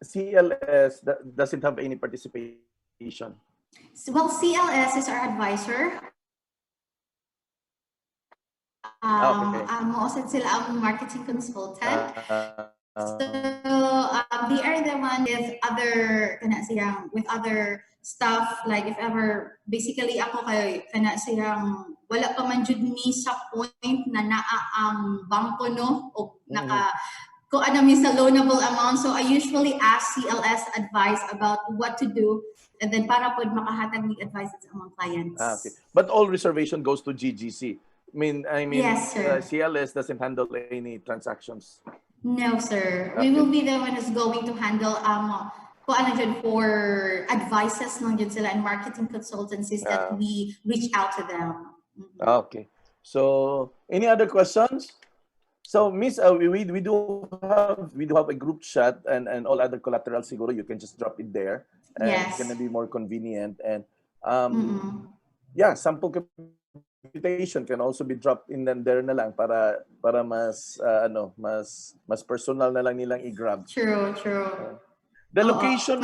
CLS doesn't have any participation. Well, CLS is our advisor. Sila ang marketing consultant. So they are the one with other stuff, like if ever basically ako kay kana siyang wala pa man jud mi sa point na naa ang bangko no o naka ko ano mi sa loanable amount, so I usually ask CLS advice about what to do, and then para pod makahatag ni advice sa mga clients. Okay. But all reservation goes to GGC. I mean, yes, sir. CLS doesn't handle any transactions. No, sir. Okay. We will be the one who's going to handle for advices ng sila and marketing consultancies that we reach out to them. Okay. So, any other questions? So, Miss, we do have a group chat, and all other collateral siguro you can just drop it there, and yes. It's gonna be more convenient. And yeah, sample computation can also be dropped in there na lang para mas mas personal na lang nilang i-grab. True. The location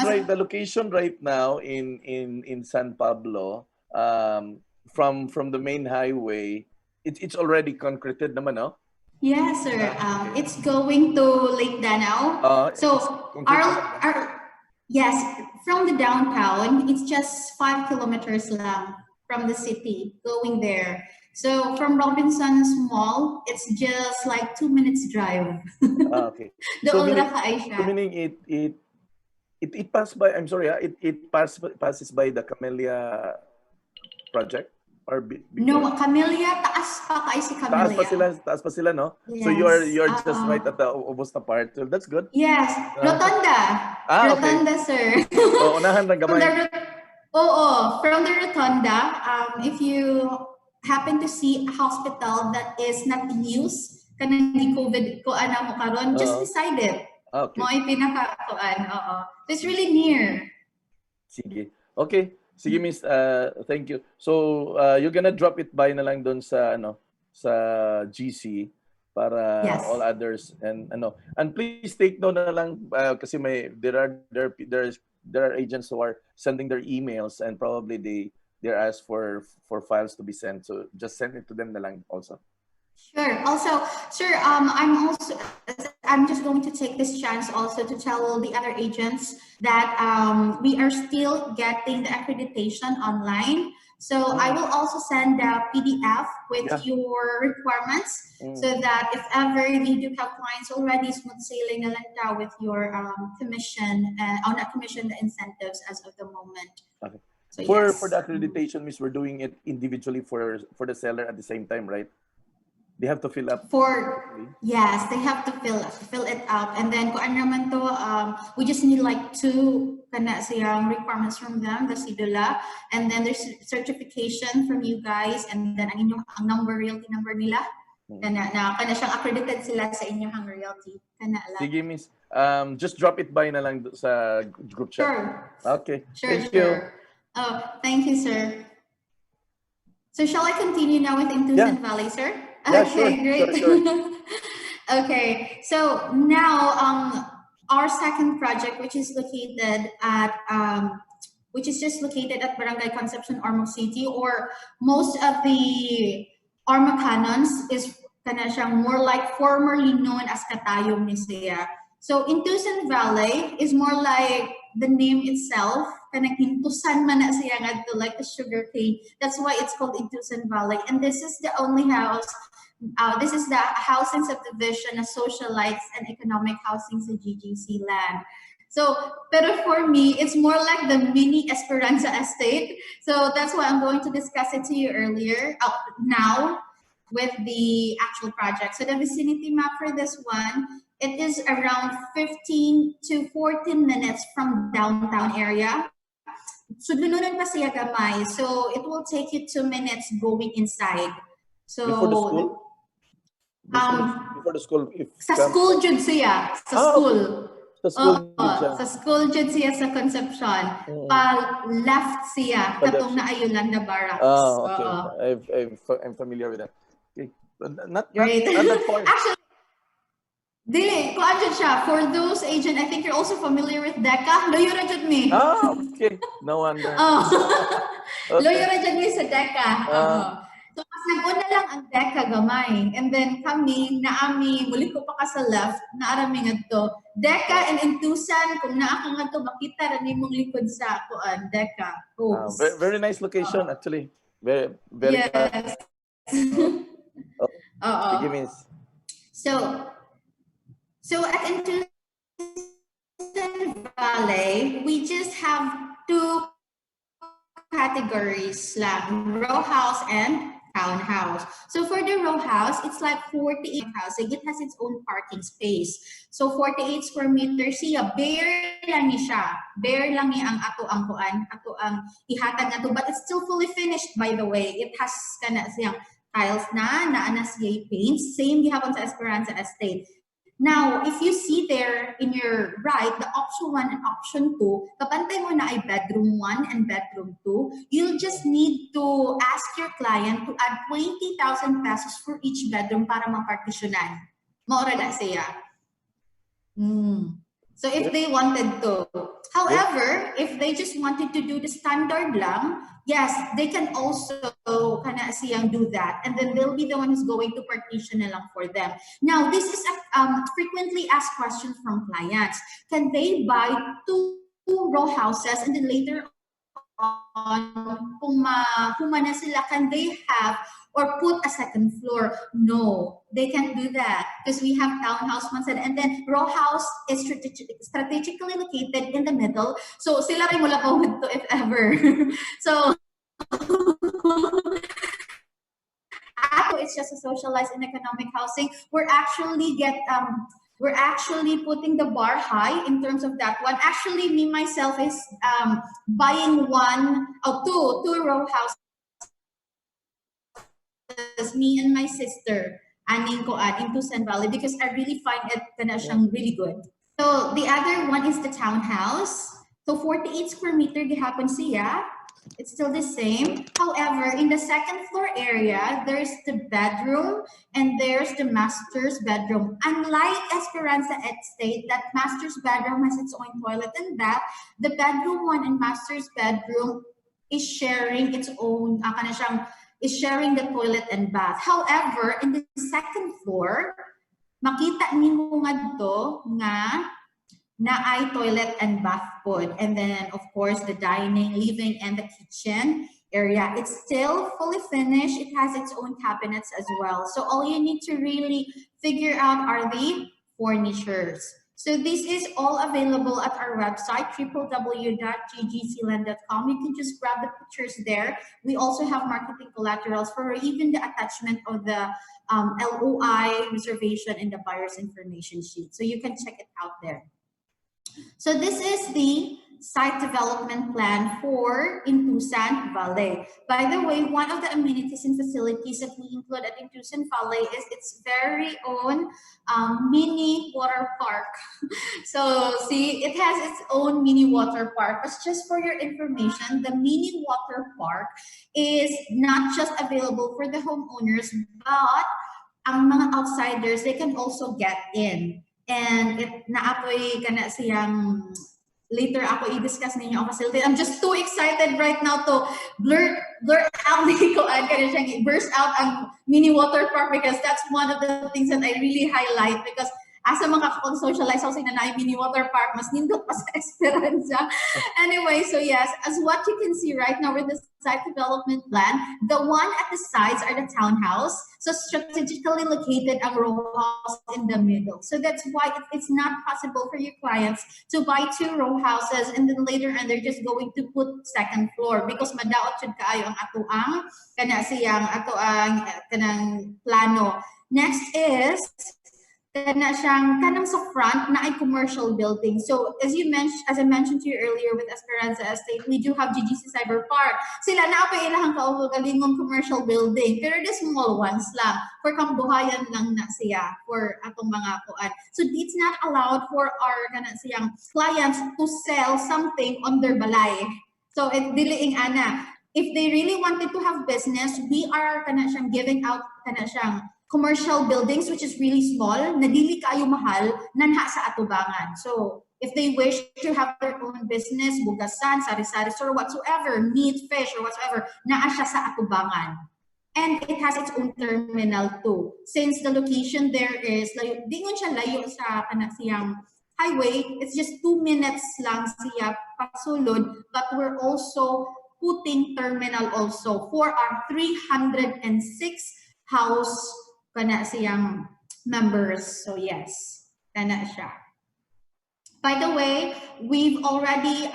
right now in San Pablo, from the main highway, it's already concreted naman, no? Yes, sir. It's going to Lake Danau. So yes, from the downtown, it's just 5 kilometers lang from the city going there. So from Robinson's Mall, it's just like 2 minutes drive. Okay. So meaning it passed by. I'm sorry, it passes by the Camellia project or no, Camellia taas pa kay si Camellia. Taas pa sila, no? Yes. So you're just right at the Obusta part. So that's good. Yes, Rotonda. Rotonda, okay. sir. Unahan ng gamay. From the Rotonda, if you happen to see a hospital that is not used, kanang COVID ko ana mo karon, just beside it. Okay. Mo ay pinaka-kuan, it's really near. Sige. Okay. Sige, Miss, thank you. So, you're gonna drop it by na lang doon sa sa GC para all others and please take note na lang kasi there are agents who are sending their emails and probably they're asked for files to be sent, so just send it to them na lang also. Sure. Also, sir, I'm just going to take this chance also to tell all the other agents that we are still getting the accreditation online. So I will also send a PDF with your requirements so that if ever you do have clients already smooth sailing na lang daw with your commission on a commission, the incentives as of the moment. Okay. So, for the accreditation, Miss, we're doing it individually for the seller at the same time, right? They have to fill up. Yes, they have to fill it out, and then kung ano naman to, we just need like 2 kana siyang requirements from them, the sidula, and then there's certification from you guys, and then ang realty number nila. Kana siyang accredited sila sa inyong realty. Sige, Miss. Just drop it by na lang sa group chat. Sure. Okay. Sure, Thank you. Oh, thank you, sir. So shall I continue now with Intuition Valley, sir? Yeah, okay, sure. great. Sure. Okay, so now our second project, which is located at Barangay Concepcion, Ormoc City, or most of the Ormocanons is kana siyang more like formerly known as Katayom ni siya. So Intuition Valley is more like the name itself, kanang hintusan man na siya ngadto, like the sugar cane. That's why it's called Intuition Valley. And this is the only house, this is the housing subdivision of socialites and economic housing sa GGC land. So, pero for me, it's more like the mini Esperanza estate. So that's why I'm going to discuss it to you now with the actual project. So the vicinity map for this one, it is around 15 to 14 minutes from downtown area. Sudlununan pa siya gamay. So it will take you 2 minutes going inside. So before the school? Before the school. Sa school jud siya. Sa school. Sa school sa school jud siya sa Concepcion. Pa left siya katong na Yolanda Barracks. Okay. I'm familiar with that. Okay. Not that far. Actually, dili, kuan jud siya. For those agent, I think you're also familiar with DECA. Loyo ra jud mi. Okay. No wonder. Okay. Loyo ra jud mi sa DECA. So, mas nag-una lang ang DECA gamay. And then kami, naami, muli ko pa ka sa left, naarami nga to. DECA and Intusan, kung naaka nga to, makita rin mong likod sa kuan, DECA. Very nice location, actually. Very yes. Sige, Miss. So at Intuition Valley, we just have two categories, like row house and townhouse. So for the row house, it's like 48 housing. It has its own parking space. So 48 square meters siya, bare lang siya. Bare lang ang ihatag nato, but it's still fully finished, by the way. It has kana siyang tiles na siya paints. Same gihapon sa Esperanza Estate. Now, if you see there in your right, the option 1 and option 2, kapantay mo na ay bedroom 1 and bedroom 2, you'll just need to ask your client to add 20,000 pesos for each bedroom para mapartitionan. Maura na siya. So if they wanted to. However, if they just wanted to do the standard lang, yes, they can also kana siyang do that. And then they'll be the one who's going to partition na lang for them. Now, this is a frequently asked question from clients. Can they buy 2 row houses and then later on, kung na sila, can they have or put a second floor? No, they can't do that because we have townhouse ones and then row house is strategically located in the middle. So sila rin mula po to if ever. So it's just a socialized and economic housing. We're actually putting the bar high in terms of that one. Actually, me myself is buying two row houses. Me and my sister, aning ko into Intuition Valley because I really find it kana siyang really good. So the other one is the townhouse. So 48 square meter gihapon siya. It's still the same. However, in the second floor area, there's the bedroom and there's the master's bedroom. Unlike Esperanza Estate, that master's bedroom has its own toilet and bath. The bedroom 1 and master's bedroom is sharing its own, is sharing the toilet and bath. However, in the second floor, makita nimo ngadto nga na ay toilet and bath pod. And then, of course, the dining, living, and the kitchen area. It's still fully finished. It has its own cabinets as well. So all you need to really figure out are the furnitures. So this is all available at our website, www.ggcland.com. You can just grab the pictures there. We also have marketing collaterals for even the attachment of the LOI reservation and the buyer's information sheet. So you can check it out there. So this is the site development plan for Intusan Valley. By the way, one of the amenities and facilities that we include at Intusan Valley is its very own mini water park. So see, it has its own mini water park. But just for your information, the mini water park is not just available for the homeowners, but ang mga outsiders, they can also get in. And naapoy ka na siyang, later ako i-discuss ninyo ang facility. I'm just too excited right now to blurt out burst out ang mini water park, because that's one of the things that I really highlight, because asa mga kakonsocialize ako sa inanay mini water park, mas nindot pa sa Esperanza. Anyway, so yes, as what you can see right now with the site development plan, the one at the sides are the townhouse. So strategically located ang row house in the middle. So that's why it's not possible for your clients to buy 2 row houses and then later on they're just going to put second floor, because madaot jud kaayo ang atoang kanang plano. Next is kanang sa front na ay commercial building. So as I mentioned to you earlier with Esperanza Estate, we do have GGC Cyber Park. Sila na pa ilahang kaugalingong commercial building, pero the small ones lang for kambuhayan lang na siya for atong mga kuan. So it's not allowed for our siyang clients to sell something on their balay. So it diliing ana. If they really wanted to have business, we are siyang giving out siyang commercial buildings, which is really small, na dili kayo mahal, nanha sa atubangan. So if they wish to have their own business, bugasan, sari-sari store, whatsoever, meat, fish, or whatsoever, naa siya sa atubangan. And it has its own terminal too. Since the location there is, di ngon siya layo sa siyang highway, it's just 2 minutes lang siya pasulod, but we're also putting terminal also for our 306 house siyang members. So yes, kana siya. By the way, we've already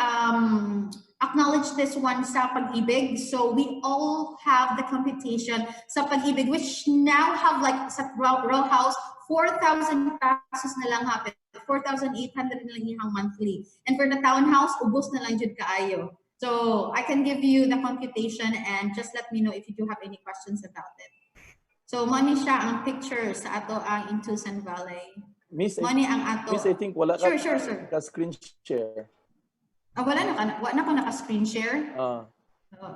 acknowledged this one sa Pag-ibig. So we all have the computation sa Pag-ibig, which now have like sa row house 4,000 pesos na lang happen. 4,800 na lang yung monthly. And for the townhouse, ubos na lang jud kaayo. So I can give you the computation and just let me know if you do have any questions about it. So money siya ang picture sa ato ang Intusan Valley. Miss, money ang ato. Miss, I think wala sure, sir. Ka screen share. Wala na ko naka-screen share?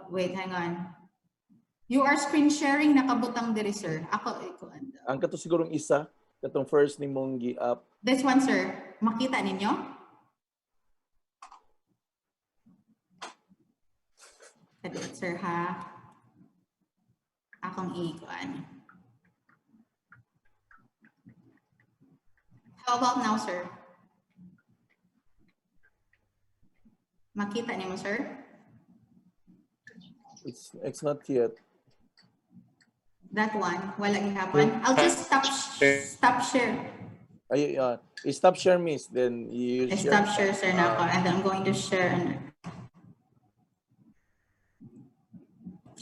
Wait, hang on. You are screen sharing, nakabutang diri, sir. Ako, anda. Ang kato sigurong isa, katong first ni mong gi-up. This one, sir. Makita ninyo? Kadit, sir, ha? Akong ikuan. How about now, sir? Makita niyo mo, sir? It's not yet. That one, wala gihapon. I'll just stop share. Stop share, miss. Then you stop share, sir, na ako. And then I'm going to share.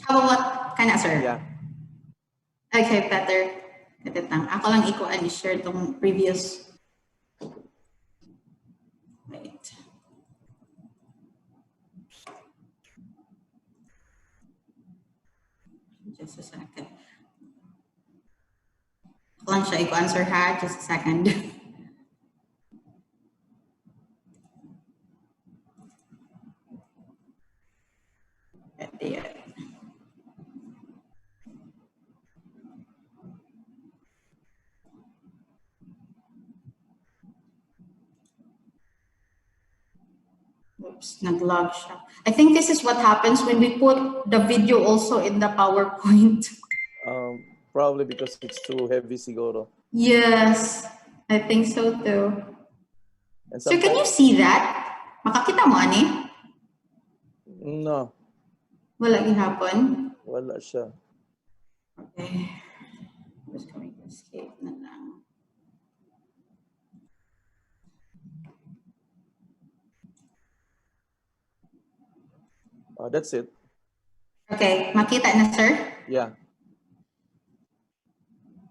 How about kana, sir? Yeah. Okay, better. Ako lang ikuan i-share tong previous. Wait. Just a second. Ako lang siya i-answer ha. Just a second. There. Oops, nag-log siya. I think this is what happens when we put the video also in the PowerPoint. Probably because it's too heavy siguro. Yes, I think so too. So can you see that? Makakita mo, ani? No. Wala gihapon? Wala siya. Okay. I'm just going to escape na lang. That's it. Okay, makita na, sir? Yeah.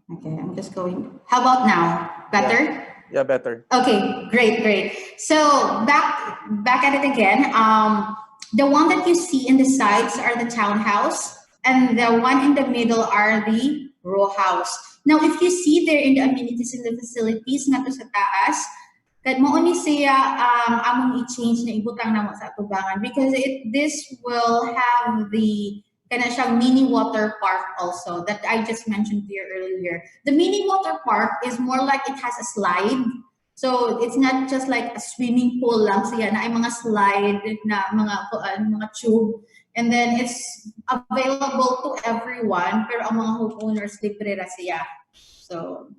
Okay, I'm just going. How about now? Better? Yeah, better. Okay, great. So back at it again. The one that you see in the sides are the townhouse, and the one in the middle are the row house. Now, if you see there in the amenities in the facilities nga to sa taas, kad mo ni siya among i-change na ibutang namo sa atubangan because this will have the kana siyang mini water park also that I just mentioned here earlier. The mini water park is more like it has a slide. So it's not just like a swimming pool lang siya na ay mga slide na mga tube, and then it's available to everyone pero ang mga homeowners libre ra siya. So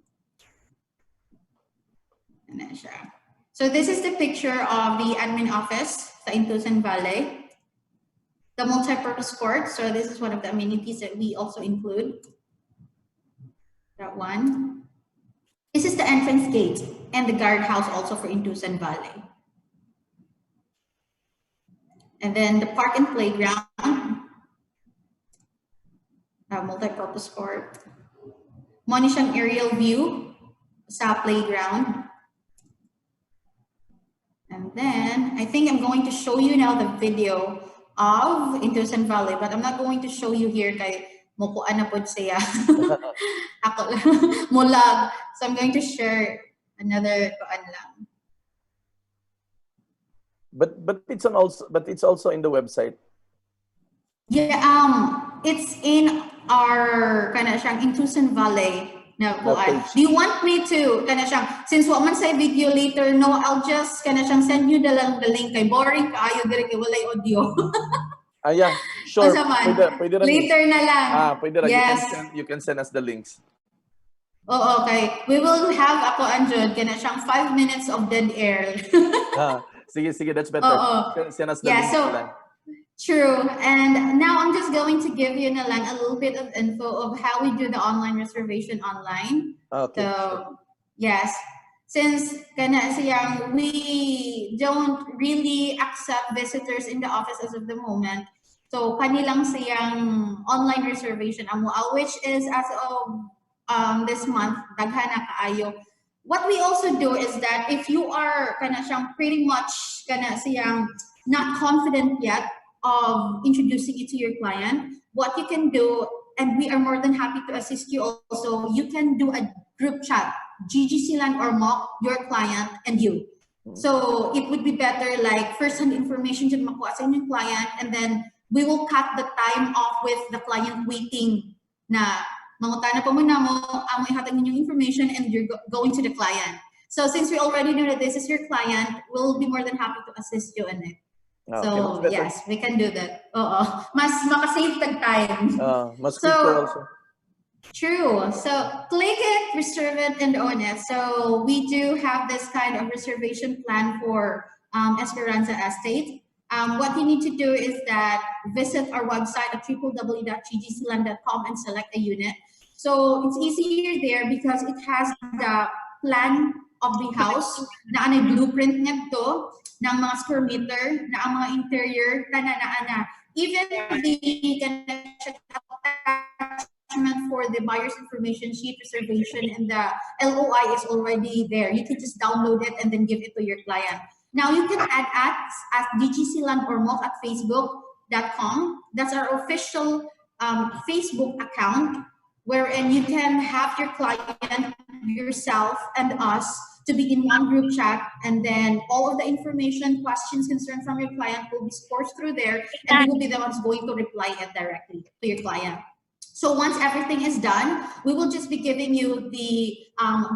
ano siya. So this is the picture of the admin office sa Intusan Valley. The multi-purpose court. So this is one of the amenities that we also include. That one. This is the entrance gate and the guardhouse also for Intusan Valley. And then the park and playground, multi-purpose court. Moni siyang aerial view sa playground. And then I think I'm going to show you now the video of Intusan Valley, but I'm not going to show you here kay mukuan na pod siya. Ako mulag. So I'm going to share another kuan lang. But it's also in the website. Yeah, it's in our kana siyang Intusan Valley na kuan. Do you want me to kana siyang since wa man say video later, no, I'll just kana siyang send you the link kay boring kaayo dire kay walay audio. Yeah, sure. Pwede later na lang. Pwede lang. Yes. You can send us the links. Oh, okay. We will have ako anjud kana siyang 5 minutes of dead air. Sige, that's better. Send us the links lang. True. And now I'm just going to give you na lang a little bit of info of how we do the online reservation online. Okay. So, yes. Since kana siyang we don't really accept visitors in the office as of the moment. So kanilang siyang online reservation amo which is as of this month daghan na kaayo. What we also do is that if you are kana siyang pretty much kana siyang not confident yet of introducing it to your client, what you can do, and we are more than happy to assist you also, you can do a group chat, GGC Land Ormoc, your client, and you. So it would be better like first-hand information to makuha sa inyong client, and then we will cut the time off with the client waiting na mangutana pa muna mo, amo ihatag ninyong information, and you're going to the client. So since we already know that this is your client, we'll be more than happy to assist you in it. So yes, we can do that. Mas makasave tag time. Mas quicker also. True. So click it, reserve it, and own it. So we do have this kind of reservation plan for Esperanza Estate. What you need to do is that visit our website at www.ggcland.com and select a unit. So it's easier there because it has the plan of the house na ano blueprint nito ng mga square meter na ang mga interior na even the attachment for the buyer's information sheet reservation and the LOI is already there. You can just download it and then give it to your client. Now you can add ads at DGC Land Ormoc at facebook.com. That's our official Facebook account wherein you can have your client, yourself, and us to be in one group chat, and then all of the information, questions, concerns from your client will be scored through there, and we will be the ones going to reply it directly to your client. So once everything is done, we will just be giving you the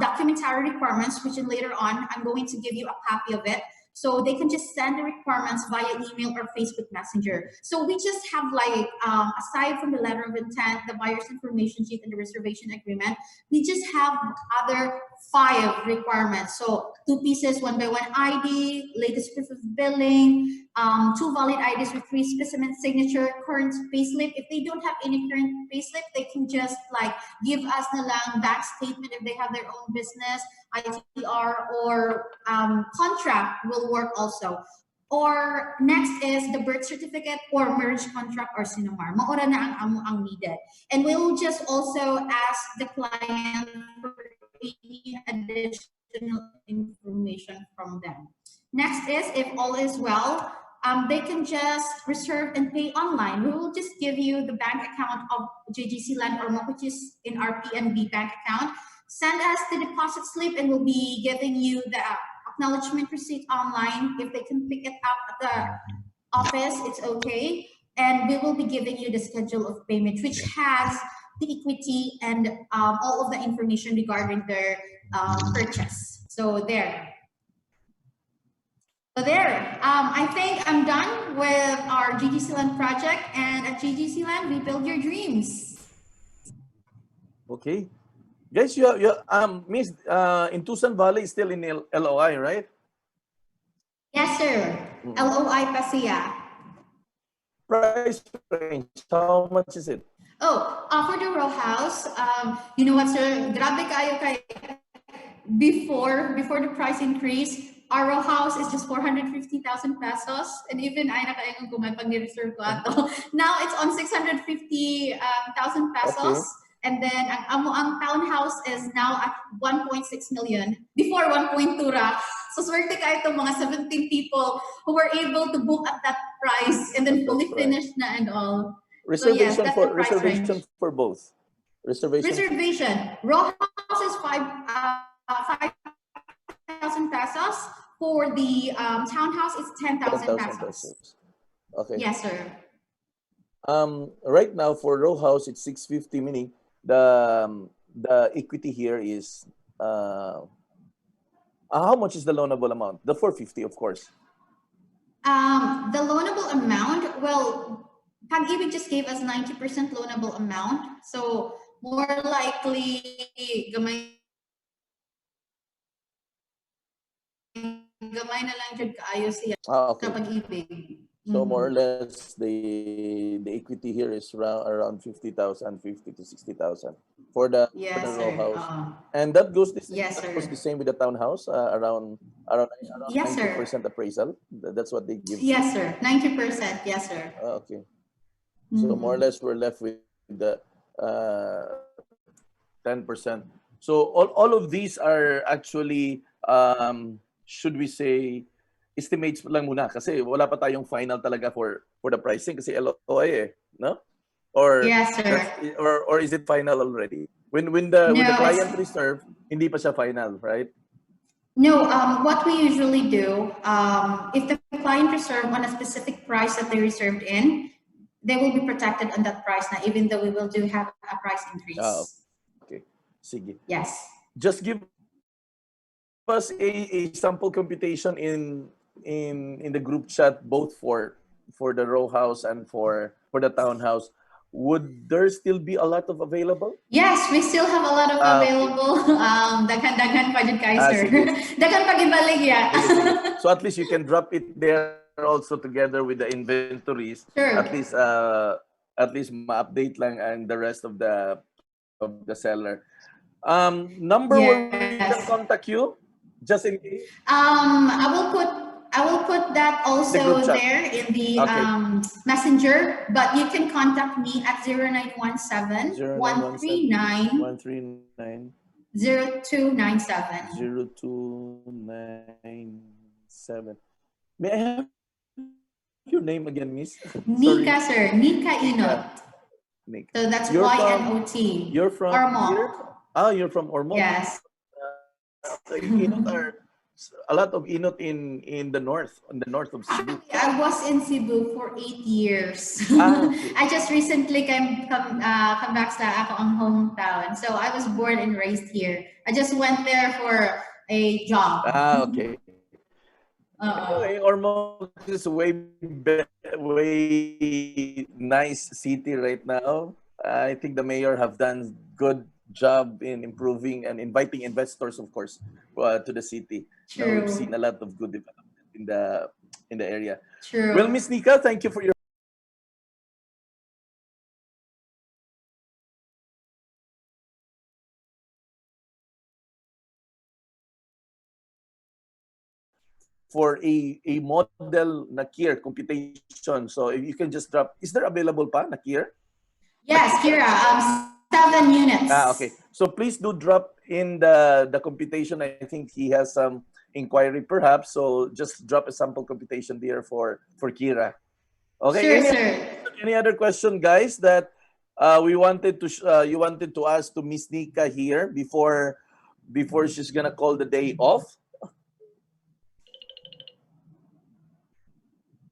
documentary requirements, which later on, I'm going to give you a copy of it. So they can just send the requirements via email or Facebook Messenger. So we just have like, aside from the letter of intent, the buyer's information sheet, and the reservation agreement, we just have other 5 requirements. So 2 pieces, 1x1 ID, latest proof of billing, 2 valid IDs with 3 specimen signature, current payslip. If they don't have any current payslip, they can just like give us na lang bank statement if they have their own business, ITR, or contract will work also. Or next is the birth certificate or marriage contract or sinumar. Maura na ang needed. And we'll just also ask the client for any additional additional information from them. Next is, if all is well, they can just reserve and pay online. We will just give you the bank account of JGC Land Ormoc, which is in our PNB bank account. Send us the deposit slip and we'll be giving you the acknowledgement receipt online. If they can pick it up at the office, it's okay. And we will be giving you the schedule of payment, which has the equity and all of the information regarding their purchase. So there. I think I'm done with our GGC Land project, and at GGC Land, we build your dreams. Okay. Guys, Miss, in Tucson Valley is still in LOI, right? Yes, sir. LOI Pasia. Price range, how much is it? Oh, for the row house, you know what, sir? Grabe kayo kay before the price increase, our row house is just 450,000 pesos, and even I nakaingon ko may pag-reserve ko ato. Now it's on 650,000 pesos. Okay. And then ang townhouse is now at 1.6 million. Before 1.2 ra. So swerte ka itong mga 17 people who were able to book at that price and then fully finished na and all. Reservation, so yes, for reservation for both. Reservation. Row house is 5,000 pesos. For the townhouse, it's 10,000 pesos. Okay. Yes, sir. Right now for row house, it's 650, meaning the equity here is how much is the loanable amount? The 450, of course. The loanable amount, well, Pag-ibig just gave us 90% loanable amount. So more likely, gamay na lang jud kaayo siya okay. sa Pag-ibig. So more or less, the equity here is around 50,000, 50 to 60,000 for the row house, and that goes the same with the townhouse, around yes, 90% appraisal. That's what they give. Yes, sir. 90%. Yes, sir. Okay. So more or less, we're left with the 10%. So all of these are actually, should we say, estimates lang muna kasi wala pa tayong final talaga for the pricing kasi LOI no? Or yes, sir. Or is it final already? When the client reserve, hindi pa siya final, right? No, what we usually do, if the client reserve on a specific price that they reserved in, they will be protected on that price now, even though we will do have a price increase. Okay. Sige. Yes. Just give us a sample computation in the group chat, both for the row house and for the townhouse. Would there still be a lot of available? Yes, we still have a lot of available. Daghan pa jud kay sir. Daghan pa gibalig ya. So at least you can drop it there also together with the inventories. Sure. At least ma-update lang and the rest of the seller. Number where we can contact you, just in case. I will put that also there in the messenger, but you can contact me at 0917 139 0297. 0297. May I have your name again, Miss? Nika, sir. Nika Inot. Nika. So that's Y-N-O-T. You're from Ormoc. Here? Ah, you're from Ormoc. Yes. Inot are a lot of Inot in the north of Cebu. I was in Cebu for 8 years. Okay. I just recently come back sa akong hometown. So I was born and raised here. I just went there for a job. Okay. Anyway, Ormoc is way nice city right now. I think the mayor have done good job in improving and inviting investors, of course, to the city. True. Now we've seen a lot of good development in the area. True. Well, Miss Nika, thank you for your a model Nakir computation. So if you can just drop, is there available pa Nakir? Yes, Kira. 7 units. Okay. So please do drop in the computation. I think he has some inquiry perhaps. So just drop a sample computation there for Kira. Okay. Sure, sir. Any other question, guys, that you wanted to ask to Miss Nika here before she's gonna call the day off?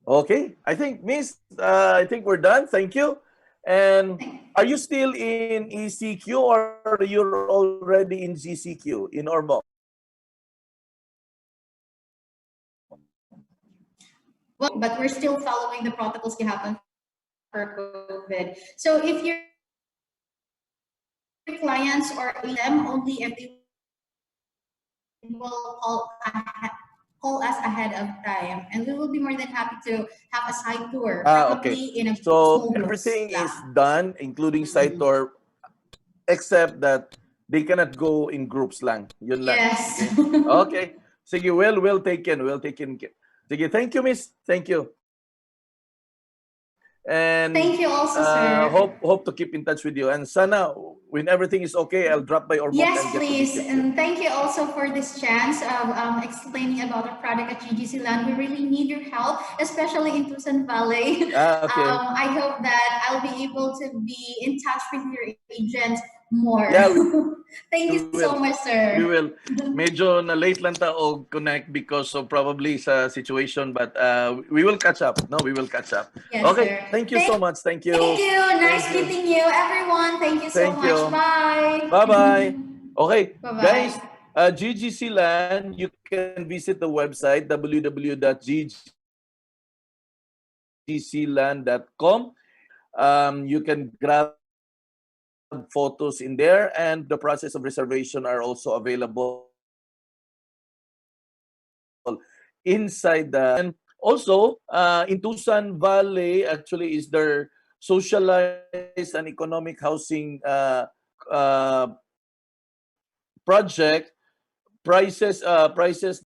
Okay, I think Miss, I think we're done. Thank you. And are you still in ECQ or you're already in GCQ in Ormoc? Well, but we're still following the protocols you have for COVID. So if your clients or them only if they will call us ahead of time, and we will be more than happy to have a site tour, probably in a so small everything groups. is done, including site tour, except that they cannot go in groups lang. Yun lang. Yes. Okay. Sige, we'll take in. Sige, thank you, Miss. Thank you. And thank you also, sir. Hope to keep in touch with you. And sana, when everything is okay, I'll drop by Ormoc. Yes, please. And thank you also for this chance of explaining about our product at GGC Land. We really need your help, especially in Tucson Valley. Okay. I hope that I'll be able to be in touch with your agent more. Yeah, thank you so much, sir. We will. Medyo na late lang o connect because of probably sa situation, but we will catch up. No, we will catch up. Yes, okay, sir. Thank you so much. Thank you. Thank you. Nice meeting you, everyone. Thank you so much. Bye. Bye-bye. Okay, Bye-bye. guys, GGC Land, you can visit the website www.ggcland.com. You can grab photos in there, and the process of reservation are also available inside and also in Tucson Valley actually is their socialized and economic housing project. Prices